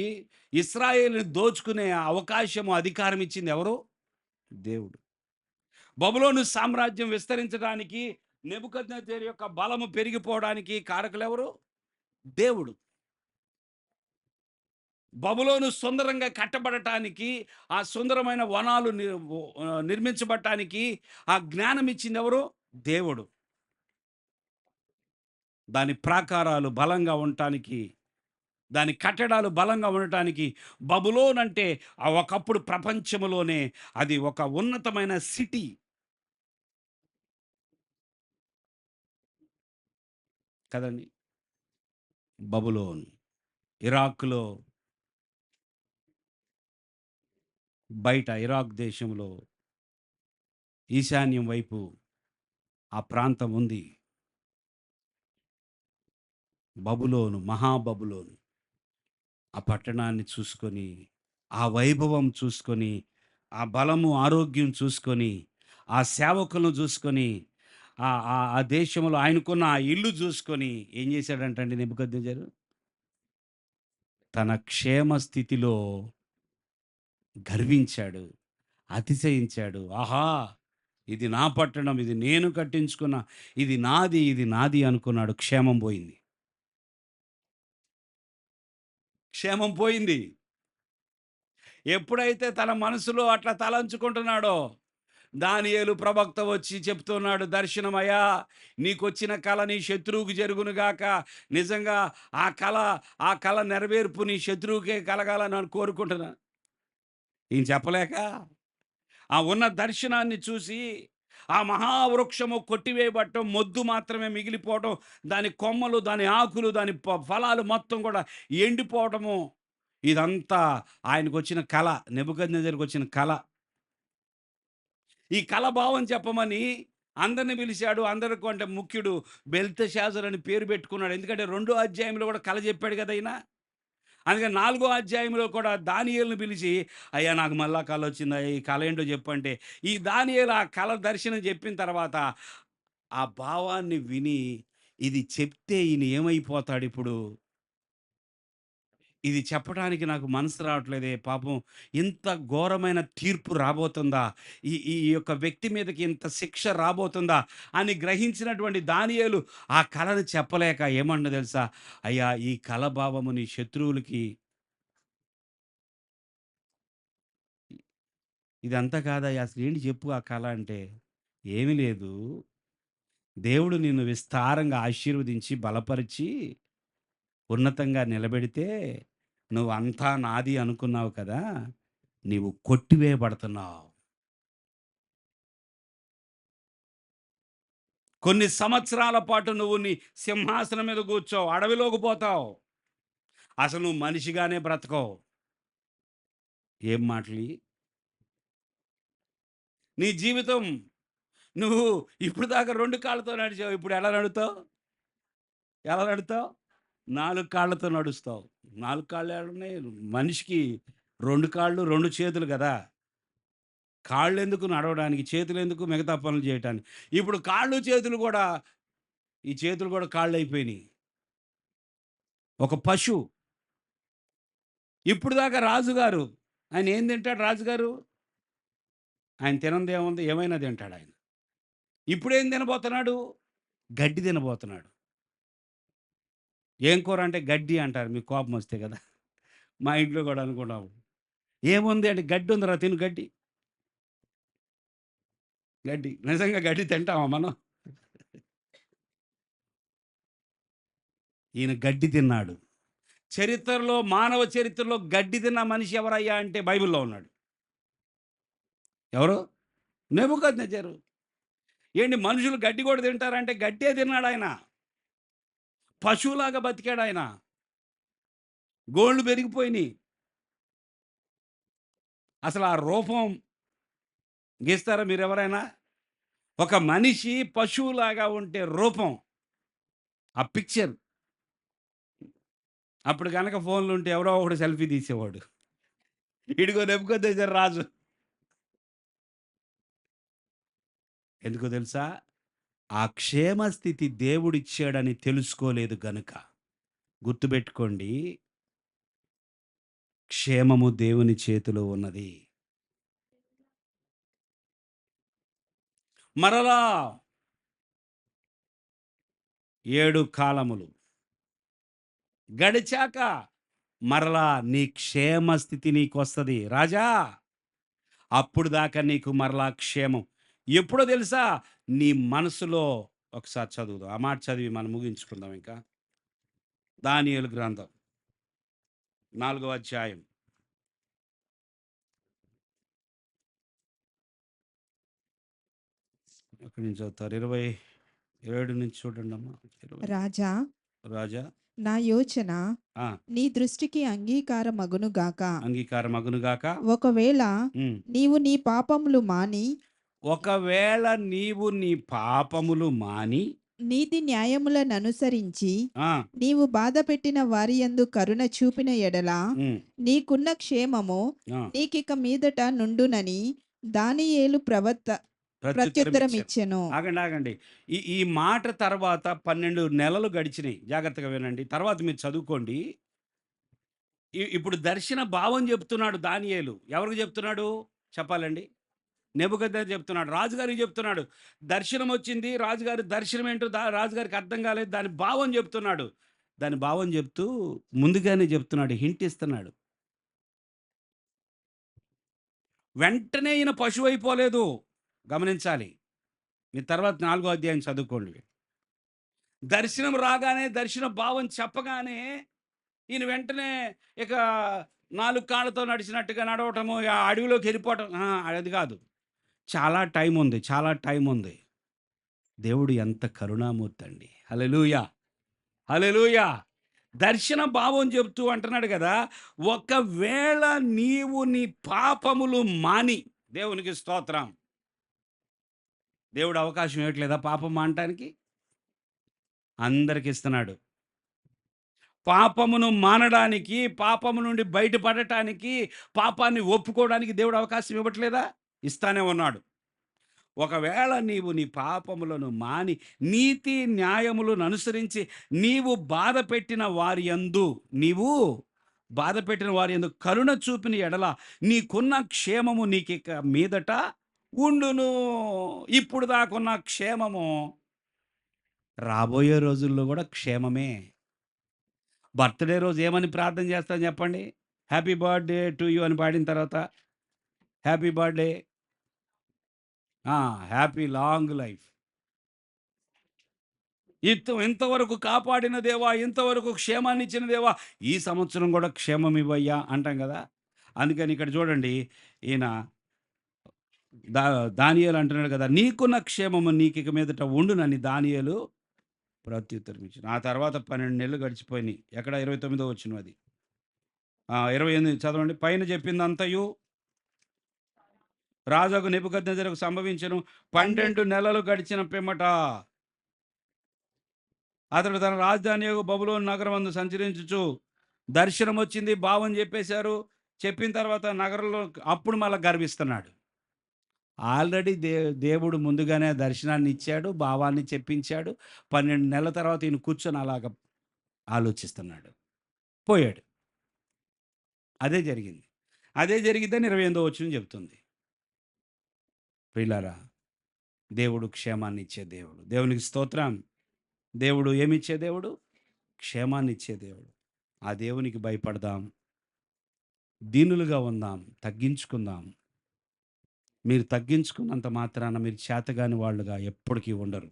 ఇశ్రాయేలుని దోచుకునే అవకాశము, అధికారం ఇచ్చింది ఎవరు? దేవుడు. బబులోను సామ్రాజ్యం విస్తరించడానికి, నెబుకద్నెజరు యొక్క బలము పెరిగిపోవడానికి కారకులెవరు? దేవుడు. బబులోను సుందరంగా కట్టబడటానికి, ఆ సుందరమైన వనాలు నిర్మించబడటానికి ఆ జ్ఞానం ఇచ్చింది ఎవరు? దేవుడు. దాని ప్రాకారాలు బలంగా ఉండటానికి, దాని కట్టడాలు బలంగా ఉండటానికి బబులోన్ అంటే ఆ ఒకప్పుడు ప్రపంచములోనే అది ఒక ఉన్నతమైన సిటీ కదండి. బబులోన్. ఇరాక్‌లో బయట ఇరాక్ దేశంలో ఈశాన్యం వైపు ఆ ప్రాంతం ఉంది. బబులోను, మహాబబులోను. ఆ పట్టణాన్ని చూసుకొని, ఆ వైభవం చూసుకొని, ఆ బలము, ఆరోగ్యం చూసుకొని, ఆ సేవకులను చూసుకొని, ఆ దేశంలో ఆయనకున్న ఆ ఇల్లు చూసుకొని ఏం చేశాడంటండి నెబుకద్నెజరు? తన క్షేమ స్థితిలో గర్వించాడు, అతిశయించాడు. ఆహా! ఇది నా పట్టణం, ఇది నేను కట్టించుకున్న, ఇది నాది, ఇది నాది అనుకున్నాడు. క్షేమం పోయింది. క్షేమం పోయింది. ఎప్పుడైతే తన మనసులో అట్లా తలంచుకుంటున్నాడో, దానియేలు ప్రవక్త వచ్చి చెప్తున్నాడు, దర్శనమయ్యా, నీకొచ్చిన కల నీ శత్రువుకు జరుగునుగాక. నిజంగా ఆ కల, ఆ కల నెరవేర్పు నీ శత్రువుకే కలగాలని నేను కోరుకుంటున్నా. ఈయన చెప్పలేక ఆ ఉన్న దర్శనాన్ని చూసి, ఆ మహావృక్షము కొట్టివేయబడటం, మొద్దు మాత్రమే మిగిలిపోవటం, దాని కొమ్మలు, దాని ఆకులు, దాని ఫలాలు మొత్తం కూడా ఎండిపోవటము, ఇదంతా ఆయనకొచ్చిన కల. నెబుకద్నెజరుకొచ్చిన కల. ఈ కల భావం చెప్పమని అందరిని పిలిచాడు. అందరికి అంటే ముఖ్యుడు బెల్తెషాజర్ అని పేరు పెట్టుకున్నాడు. ఎందుకంటే రెండో అధ్యాయంలో కూడా కల చెప్పాడు కదా ఈయన. అందుకని నాలుగో అధ్యాయంలో కూడా దానియేలుని పిలిచి, అయ్యా నాకు మళ్ళా కల వచ్చిందయ్యా, ఈ కల ఏంటో చెప్పంటే, ఈ దానియేలు ఆ కల దర్శనం చెప్పిన తర్వాత ఆ భావాన్ని విని, ఇది చెప్తే ఈయన ఏమైపోతాడిప్పుడు, ఇది చెప్పడానికి నాకు మనసు రావట్లేదే. పాపం ఇంత ఘోరమైన తీర్పు రాబోతుందా? ఈ ఈ యొక్క వ్యక్తి మీదకి ఇంత శిక్ష రాబోతుందా? అని గ్రహించినటువంటి దానియేలు ఆ కలను చెప్పలేక ఏమన్నాడో తెలుసా? అయ్యా, ఈ కల భావము నీ శత్రువులకి ఇదంతా కాదయ్యా, అసలేంటి చెప్పు ఆ కల అంటే? ఏమీ లేదు. దేవుడు నిన్ను విస్తారంగా ఆశీర్వదించి, బలపరిచి, ఉన్నతంగా నిలబెడితే, నువ్వంతా నాది అనుకున్నావు కదా! నీవు కొట్టివేయబడుతున్నావు. కొన్ని సంవత్సరాల పాటు నువ్వు నీ సింహాసనం మీద కూర్చోవు. అడవిలోకి పోతావు. అసలు నువ్వు మనిషిగానే బ్రతకవు. ఏం మాటలియి? నీ జీవితం నువ్వు ఇప్పుడు దాకా 2 కాళ్ళతో నడిచావు. ఇప్పుడు ఎలా నడుస్తావు? ఎలా నడుస్తావు? 4 కాళ్ళతో నడుస్తావు. 4 కాళ్ళు ఏడున్నాయి? మనిషికి 2 కాళ్ళు, 2 చేతులు గదా! కాళ్ళెందుకు నడవడానికి, చేతులెందుకు మిగతా పనులు చేయటానికి. ఇప్పుడు కాళ్ళు, చేతులు గూడా, ఈ చేతులు గూడా కాళ్ళయిపోయినియి. ఒక పశువు. ఇప్పుడు దాకా రాజుగారు, ఆయన ఏం తింటాడు రాజుగారు? ఆయన తినందేముంది? ఏమైనా తింటాడాయన. ఇప్పుడేం తినబోతున్నాడు? గడ్డి తినబోతున్నాడు. ఏం కూర అంటే గడ్డి అంటారు. మీకు కోపమొస్తే గదా! మా ఇంట్లో గూడా అనుకున్నాము. ఏముంది అంటే, గడ్డుందిరా తిను గడ్డి. గడ్డి. నిజంగా గడ్డి తింటామా మనం? ఈయన గడ్డి తిన్నాడు. చరిత్రలో, మానవ చరిత్రలో గడ్డి తిన్న మనిషి ఎవరయ్యా అంటే బైబిల్‌లో ఉన్నాడు. ఎవరు? నెబుకద్నెజరు. ఏంటి మనుషులు గడ్డి గూడా తింటారంటే గడ్డే తిన్నాడాయన. పశువులాగా బతికాడాయన. గోళ్ళు పెరిగిపోయినియి. అసలు ఆ రూపం గీస్తారా మీరెవరైనా? ఒక మనిషి పశువులాగా ఉంటే రూపం. ఆ పిక్చర్. అప్పుడు గనక ఫోన్లుంటే ఎవరో ఒకడు సెల్ఫీ తీసేవాడు. ఇడిగో నెబుకద్నెజరు రాజు. ఎందుకో తెలుసా? ఆ క్షేమ స్థితి దేవుడిచ్చాడని తెలుసుకోలేదు గనుక. గుర్తుబెట్టుకోండి. క్షేమము దేవుని చేతిలో ఉన్నది. మరలా 7 కాలములు గడిచాక మరలా నీ క్షేమ స్థితి నీకొస్తది. రాజా, అప్పుడు దాకా నీకు మరలా క్షేమం. ఎప్పుడో తెలుసా? నీ మనసులో, ఒకసారి చదువుదాం. ఆ మాట చదివి మనం ముగించుకుందాం ఇంకా. దానియేలు గ్రంథం 4వ అధ్యాయం. ఎక్కడి నుంచి చదువుతారు? 27 నుంచి చూడండమ్మా. 20. రాజా, రాజా నా యోచన ఆ, నీ దృష్టికి అంగీకారమగునుగాక. అంగీకారమగునుగాక. ఒకవేళ ఉమ్. నీవు నీ పాపములు మాని ఒకవేళ నీవు నీ పాపములు మాని నీతి న్యాయములననుసరించి ఆ, నీవు బాధపెట్టిన వారియందు కరుణ చూపిన ఎడల ఉమ్, నీకున్న క్షేమము ఆ, నీకిక మీదట నుండునని దానియేలు ప్రత్యుత్తరం ఇచ్చాడు. ప్రత్యుత్తరమిచ్చెను. ఆగండి ఆగండి. ఈ ఈ మాట తర్వాత 12 నెలలు గడిచినాయి. జాగ్రత్తగా వినండి. తర్వాత మీరు చదువుకోండి. ఇప్పుడు దర్శన భావం చెప్తున్నాడు దానియేలు. ఎవరికి చెప్తున్నాడు చెప్పాలండి? నెబుకద్నెజర్ చెప్తున్నాడు. రాజుగారికి చెప్తున్నాడు. దర్శనం వచ్చింది. రాజుగారి దర్శనం ఏంటో రాజుగారికి అర్థం కాలేదు. దాని భావం చెప్తున్నాడు. దాని భావం చెప్తూ ముందుగానే చెప్తున్నాడు. హింట్ ఇస్తున్నాడు. వెంటనే ఈయన పశువు అయిపోలేదు. గమనించాలి. మీరు తర్వాత 4వ అధ్యాయం చదువుకోండి. దర్శనం రాగానే, దర్శన భావం చెప్పగానే ఈయన వెంటనే ఇక 4 కాళ్ళతో నడిచినట్టుగా నడవటము, ఆ అడవిలోకి వెళ్ళిపోవటం అది కాదు. చాలా టైం ఉంది. చాలా టైం ఉంది. దేవుడు ఎంత కరుణామూర్తి అండి. హల్లెలూయా! హల్లెలూయా! దర్శన భావం చెప్తూ అంటున్నాడు కదా! ఒకవేళ నీవు నీ పాపములు మాని, దేవునికి స్తోత్రం. దేవుడు అవకాశం ఇవ్వట్లేదా పాపం మానటానికి? అందరికి ఇస్తున్నాడు. పాపమును మానడానికి, పాపము నుండి బయటపడటానికి, పాపాన్ని ఒప్పుకోవడానికి దేవుడు అవకాశం ఇవ్వట్లేదా? ఇస్తానే ఉన్నాడు. ఒకవేళ నీవు నీ పాపములను మాని నీతి న్యాయములను అనుసరించి నీవు బాధపెట్టిన వారి యందు కరుణ చూపిన ఎడల నీకున్న క్షేమము నీకిక మీదట ఉండును. ఇప్పుడు దాకున్న క్షేమము రాబోయే రోజుల్లో కూడా క్షేమమే. బర్త్‌డే రోజు ఏమని ప్రార్థన చేస్తాం చెప్పండి? హ్యాపీ బర్త్‌డే టు యూ అని పాడిన తర్వాత happy birthday, happy long life. ఇంతవరకు కాపాడిన దేవా, ఇంతవరకు క్షేమాన్ని ఇచ్చిన దేవా, ఈ సంవత్సరం కూడా క్షేమం ఇవ్వయ్యా అంటాం కదా! అందుకని ఇక్కడ చూడండి, ఈయన దానియేలు అంటున్నాడు కదా! నీకున్న క్షేమము నీకిక మీదట ఉండునని దానియేలు ప్రత్యుత్తరం ఇచ్చాను. ఆ తర్వాత 12 నెలలు గడిచిపోయినాయి. ఎక్కడ 29వ వచనం అది. 28 చదవండి. పైన చెప్పిందంతయు రాజుకు నెబుకద్నెజరుకు సంభవించెను. 12 నెలలు గడిచిన పిమ్మట అతడు తన రాజధాని బబులోను నగరమందు సంచరించుచు దర్శనం వచ్చింది, భావం చెప్పేశారు. చెప్పిన తర్వాత నగరంలో అప్పుడు మళ్ళీ గర్విస్తున్నాడు. ఆల్రెడీ దేవుడు ముందుగానే దర్శనాన్ని ఇచ్చాడు, భావాన్ని చెప్పించాడు. 12 నెలల తర్వాత ఈయన కూర్చొని అలాగ ఆలోచిస్తున్నాడు. పోయాడు. అదే జరిగింది. అదే జరిగిద్దని 28వ వచనం చెప్తుంది. ప్రియులారా, దేవుడు క్షేమాన్ని ఇచ్చే దేవుడు. దేవునికి స్తోత్రం. దేవుడు ఏమిచ్చే దేవుడు? క్షేమాన్ని ఇచ్చే దేవుడు. ఆ దేవునికి భయపడదాం, దీనులుగా ఉందాం, తగ్గించుకుందాం. మీరు తగ్గించుకున్నంత మాత్రాన మీరు చేతగాని వాళ్ళుగా ఎప్పటికీ ఉండరు.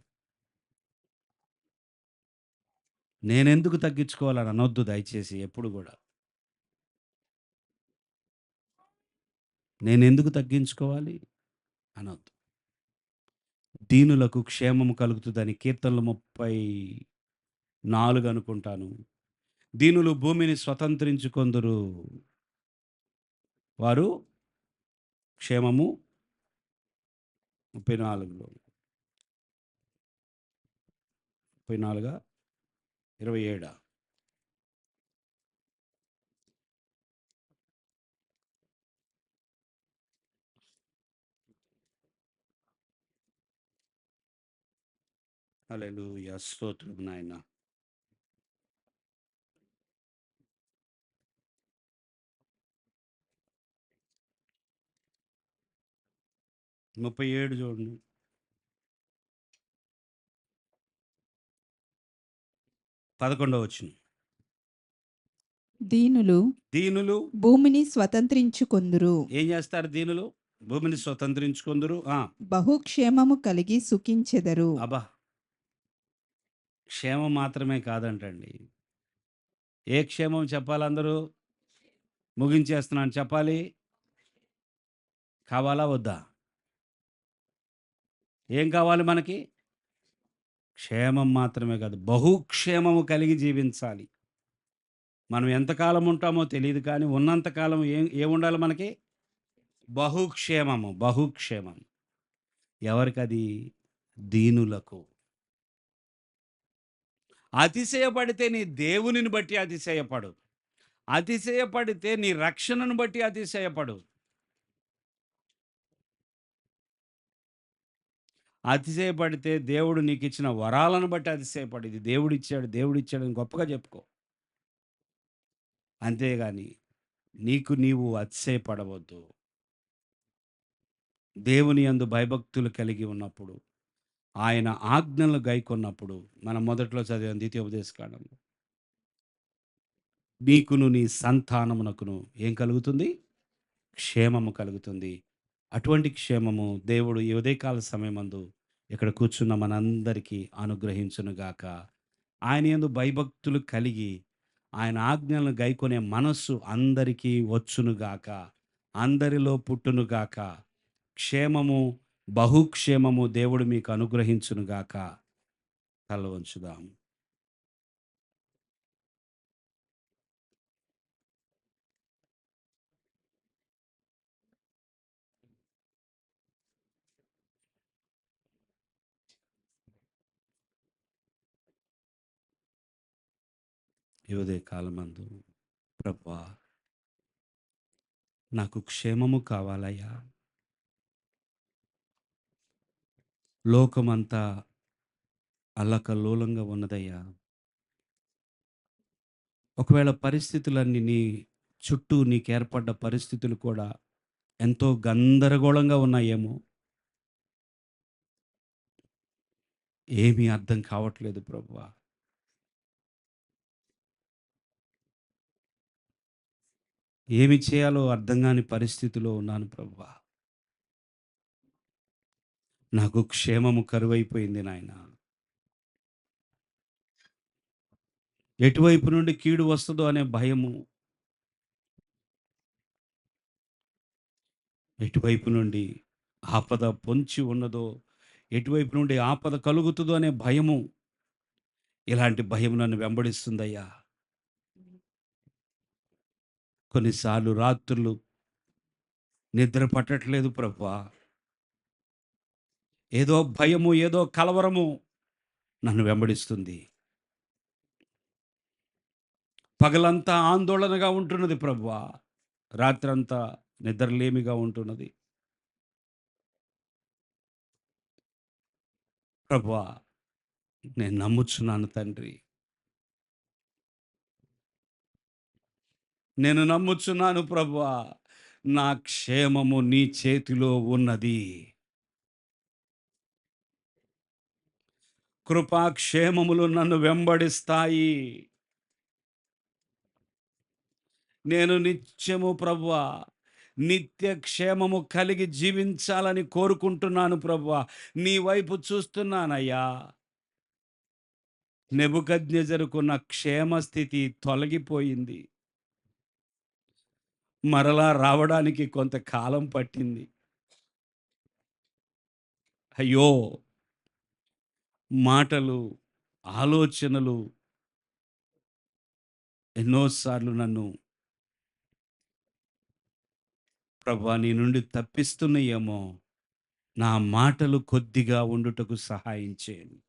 నేనెందుకు తగ్గించుకోవాలని అనొద్దు దయచేసి ఎప్పుడు కూడా. నేనెందుకు తగ్గించుకోవాలి అనొద్దు. దీనులకు క్షేమము కలుగుతుందని కీర్తనలు 34 అనుకుంటాను. దీనులు భూమిని స్వతంత్రించుకొందురు, వారు క్షేమము 34లో 34 27 హల్లెలూయా, స్తోత్రం నాయనా. ముప్పై 37 చూడండి. 11వ వచనం. దీనులు దీనులు భూమిని స్వతంత్రించుకొందురు. ఏం చేస్తారు? దీనులు భూమిని స్వతంత్రించుకొందురు. బహుక్షేమము కలిగి సుఖించెదరు. అబ్బా, క్షేమం మాత్రమే కాదంటండి. ఏ క్షేమం చెప్పాలి? అందరూ ముగించేస్తున్నాను చెప్పాలి. కావాలా వద్దా? ఏం కావాలి మనకి? క్షేమం మాత్రమే కాదు, బహుక్షేమము కలిగి జీవించాలి. మనం ఎంతకాలం ఉంటామో తెలీదు కానీ, ఉన్నంత కాలం ఏముండాలి మనకి? బహుక్షేమము, బహుక్షేమం. ఎవరికది? దీనులకు. అతిశయపడితే నీ దేవునిని బట్టి అతిశయపడు. అతిశయపడితే నీ రక్షణను బట్టి అతిశయపడు. అతిశయపడితే దేవుడు నీకిచ్చిన వరాలను బట్టి అతిశయపడు. ఇది దేవుడిచ్చాడు, దేవుడిచ్చాడని గొప్పగా చెప్పుకో. అంతేగాని నీకు నీవు అతిశయపడవద్దు. దేవుని యందు భయభక్తులు కలిగి ఉన్నప్పుడు, ఆయన ఆజ్ఞలను గైకొన్నప్పుడు, మనం మొదట్లో చదివాం ద్వితీయోపదేశకాండంలో. నీకును నీ సంతానమునకును ఏం కలుగుతుంది? క్షేమము కలుగుతుంది. అటువంటి క్షేమము దేవుడు ఈ ఉదయకాల సమయమందు ఇక్కడ కూర్చున్న మనందరికీ అనుగ్రహించునుగాక. ఆయన యందు భయభక్తులు కలిగి, ఆయన ఆజ్ఞలను గైకొనే మనస్సు అందరికీ వచ్చునుగాక. అందరిలో పుట్టునుగాక. క్షేమము, బహుక్షేమము దేవుడు మీకు అనుగ్రహించునుగాక. తల వంచుదాం. ఈ ఉదయకాలమందు ప్రభువా, నాకు క్షేమము కావాలయ్యా. లోకమంతా అల్లకల్లోలంగా ఉన్నదయ్యా. ఒకవేళ పరిస్థితులన్నీ నీ చుట్టూ నీకేర్పడ్డ పరిస్థితులు కూడా ఎంతో గందరగోళంగా ఉన్నాయేమో. ఏమీ అర్థం కావట్లేదు ప్రభువా. ఏమి చేయాలో అర్థం గాని పరిస్థితిలో ఉన్నాను ప్రభువా. నాకు క్షేమము కరువైపోయింది నాయనా. ఎటువైపు నుండి కీడు వస్తదో అనే భయము, ఎటువైపు నుండి ఆపద పొంచి ఉన్నదో, ఎటువైపు నుండి ఆపద కలుగుతుందో అనే భయము, ఇలాంటి భయం నన్ను వెంబడిస్తుందయ్యా. కొన్నిసార్లు రాత్రులు నిద్ర పట్టట్లేదు ప్రభువా. ఏదో భయము, ఏదో కలవరము నన్ను వెంబడిస్తుంది. పగలంతా ఆందోళనగా ఉంటున్నది ప్రభువా. రాత్రంతా నిద్రలేమిగా ఉంటున్నది. ప్రభువా, నేను నమ్ముచున్నాను తండ్రి. నేను నమ్ముచున్నాను ప్రభువా. నా క్షేమము నీ చేతిలో ఉన్నది. కృపాక్షేమములు నన్ను వెంబడిస్తాయి. నేను నిత్యము ప్రభువా, నిత్య క్షేమము కలిగి జీవించాలని కోరుకుంటున్నాను ప్రభువా. నీ వైపు చూస్తున్నానయ్యా. నెబుకద్నెజరుకున్న క్షేమ స్థితి తొలగిపోయింది. మరలా రావడానికి కొంతకాలం పట్టింది. అయ్యో! మాటలు, ఆలోచనలు ఎన్నోసార్లు నన్ను ప్రభువా నీ నుండి తప్పిస్తున్నాయేమో. నా మాటలు కొద్దిగా ఉండుటకు సహాయం చేయండి.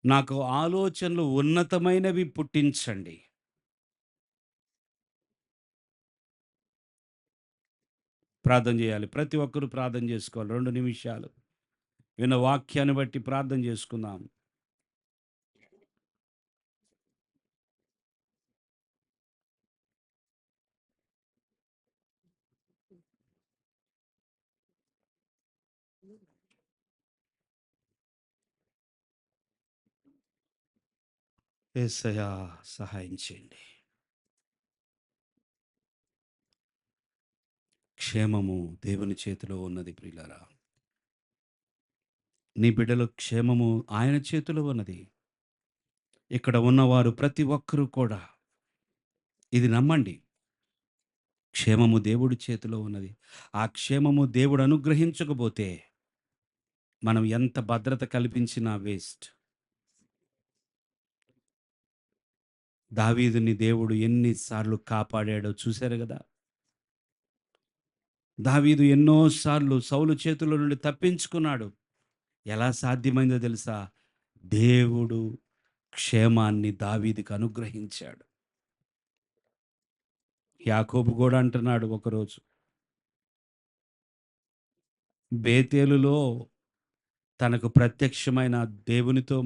నాకు ఆలోచనలు ఉన్నతమైనవి పుట్టించండి. ప్రార్థన చేయాలి. ప్రతి ఒక్కరూ ప్రార్థన చేసుకోవాలి. 2 నిమిషాలు విన్న వాక్యాన్ని బట్టి ప్రార్థన చేసుకుందాం. యేసయ్యా సహాయం చేయండి. క్షేమము దేవుని చేతిలో ఉన్నది ప్రియులారా. నీ బిడ్డల క్షేమము ఆయన చేతిలో ఉన్నది. ఇక్కడ ఉన్నవారు ప్రతి ఒక్కరూ కూడా ఇది నమ్మండి. క్షేమము దేవుడి చేతిలో ఉన్నది. ఆ క్షేమము దేవుడు అనుగ్రహించకపోతే మనం ఎంత భద్రత కల్పించినా వేస్ట్. దావీదుని దేవుడు ఎన్ని సార్లు కాపాడాడో చూశారు గదా! దావీదు ఎన్నో సార్లు సౌలు చేతుల నుండి తప్పించుకున్నాడు. ఎలా సాధ్యమైందో తెలుసా? దేవుడు క్షేమాన్ని దావీదుకి అనుగ్రహించాడు. యాకోబు గూడా అంటున్నాడు ఒకరోజు, బేతేలులో తనకు ప్రత్యక్షమైన దేవునితో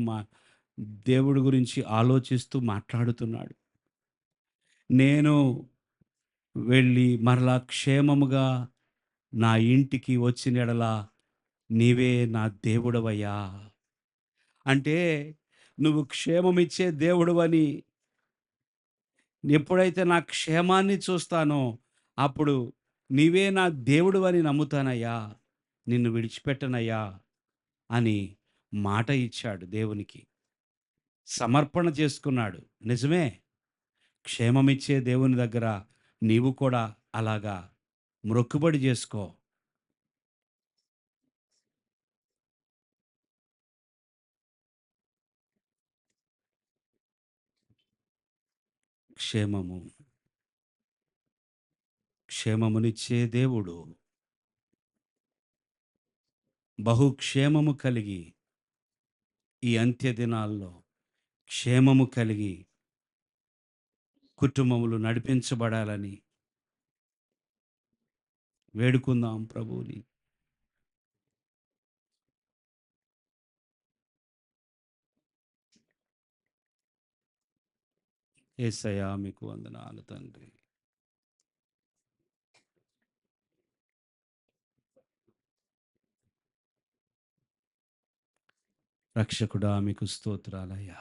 దేవుడి గురించి ఆలోచిస్తూ మాట్లాడుతున్నాడు. నేను వెళ్ళి మరలా క్షేమముగా నా ఇంటికి వచ్చిన యెడల నీవే నా దేవుడవయ్యా. అంటే నువ్వు క్షేమమిచ్చే దేవుడవని, ఎప్పుడైతే నా క్షేమాన్ని చూస్తానో అప్పుడు నీవే నా దేవుడవని నమ్ముతానయ్యా. నిన్ను విడిచిపెట్టనయ్యా అని మాట ఇచ్చాడు దేవునికి. సమర్పణ చేసుకున్నాడు. నిజమే. క్షేమమిచ్చే దేవుని దగ్గర నీవు కూడా అలాగా మ్రొక్కుబడి చేసుకో. క్షేమము, క్షేమమునిచ్చే దేవుడు. బహుక్షేమము కలిగి ఈ అంత్య దినాల్లో క్షేమము కలిగి కుటుంబములు నడిపించబడాలని వేడుకుందాం ప్రభువుని. యేసయ్యా మీకు వందనాలు తండ్రి. రక్షకుడా మీకు స్తోత్రాలయ్యా.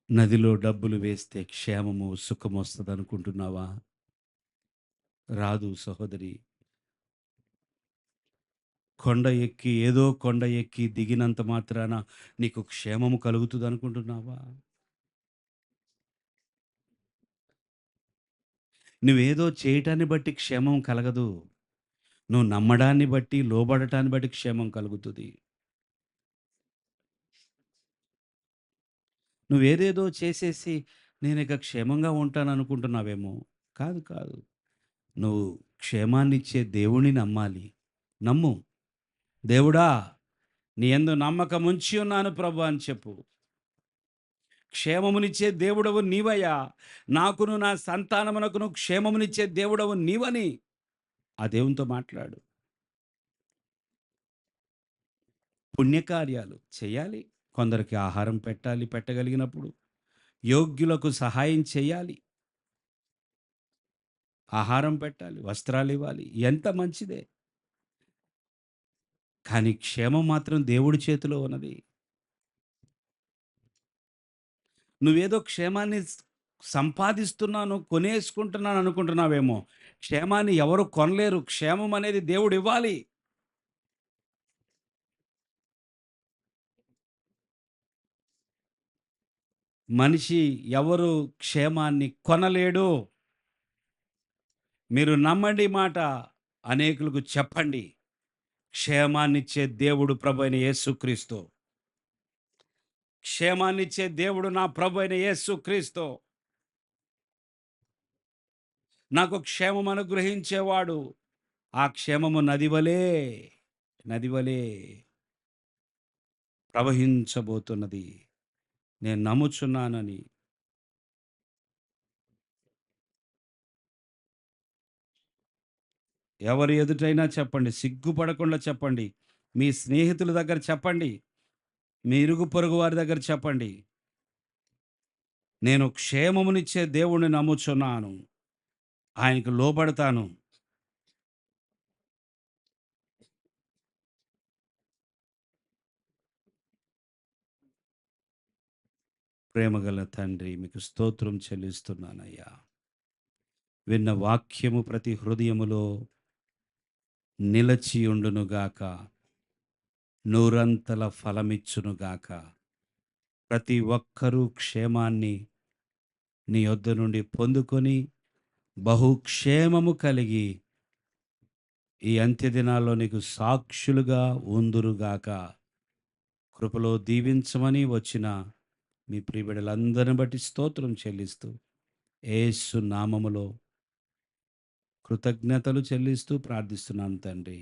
నదిలో డబ్బులు వేస్తే క్షేమము, సుఖము వస్తదనుకుంటున్నావా? రాదు సహోదరి. కొండ ఎక్కి దిగినంత మాత్రాన నీకు క్షేమము కలుగుతుందనుకుంటున్నావా? నువ్వేదో చేయటాన్ని బట్టి క్షేమం కలగదు. నువ్వు నమ్మడాన్ని బట్టి, లోబడటాన్ని బట్టి క్షేమం కలుగుతుంది. నువ్వేదేదో చేసేసి నేనిక క్షేమంగా ఉంటాననుకుంటున్నావేమో. కాదు, కాదు. నువ్వు క్షేమాన్నిచ్చే దేవుడిని నమ్మాలి. నమ్ము. దేవుడా! నీ యందు నమ్మకముంచి ఉన్నాను ప్రభు అని చెప్పు. క్షేమమునిచ్చే దేవుడవు నీవయ్యా. నాకును నా సంతానమునకును క్షేమమునిచ్చే దేవుడవు నీవని ఆ దేవునితో మాట్లాడు. పుణ్యకార్యాలు చేయాలి. కొందరికి ఆహారం పెట్టాలి పెట్టగలిగినప్పుడు. యోగ్యులకు సహాయం చేయాలి. ఆహారం పెట్టాలి, వస్త్రాలివ్వాలి. ఎంత మంచిదే. కానీ క్షేమం మాత్రం దేవుడి చేతిలో ఉన్నది. నువ్వేదో క్షేమాన్ని సంపాదిస్తున్నాను, కొనేసుకుంటున్నాను అనుకుంటున్నావేమో. క్షేమాన్ని ఎవరు కొనలేరు. క్షేమం అనేది దేవుడు ఇవ్వాలి. మనిషి ఎవరు క్షేమాన్ని కొనలేడు. మీరు నమ్మండి మాట. అనేకులకు చెప్పండి. క్షేమాన్నిచ్చే దేవుడు ప్రభువైన యేసుక్రీస్తు. క్షేమాన్నిచ్చే దేవుడు నా ప్రభువైన యేసుక్రీస్తు. నాకు క్షేమం అనుగ్రహించేవాడు. ఆ క్షేమము నది వలె ప్రవహించబోతున్నది. నేను నమ్ముచున్నానని. ఎవరి ఎదుటైనా చెప్పండి. సిగ్గుపడకుండా చెప్పండి. మీ స్నేహితుల దగ్గర చెప్పండి. మీ ఇరుగు పొరుగు వారి దగ్గర చెప్పండి. నేను క్షేమమునిచ్చే దేవుణ్ణి నమ్ముచున్నాను. ఆయనకు లోబడతాను. ప్రేమగల తండ్రి మీకు స్తోత్రం చెల్లిస్తున్నానయ్యా. విన్న వాక్యము ప్రతి హృదయములో నిలచియుండునుగాక. నూరంతల ఫలమిచ్చునుగాక. ప్రతి ఒక్కరూ క్షేమాన్ని నీ యొద్ద నుండి పొందుకొని బహుక్షేమము కలిగి ఈ అంత్య దినాల్లో నీకు సాక్షులుగా ఉందురుగాక. కృపలో దీవించమని వచ్చిన మీ ప్రియబిడ్డలందరిని బట్టి స్తోత్రం చెల్లిస్తూ యేసు నామములో కృతజ్ఞతలు చెల్లిస్తూ ప్రార్థిస్తున్నాను తండ్రి.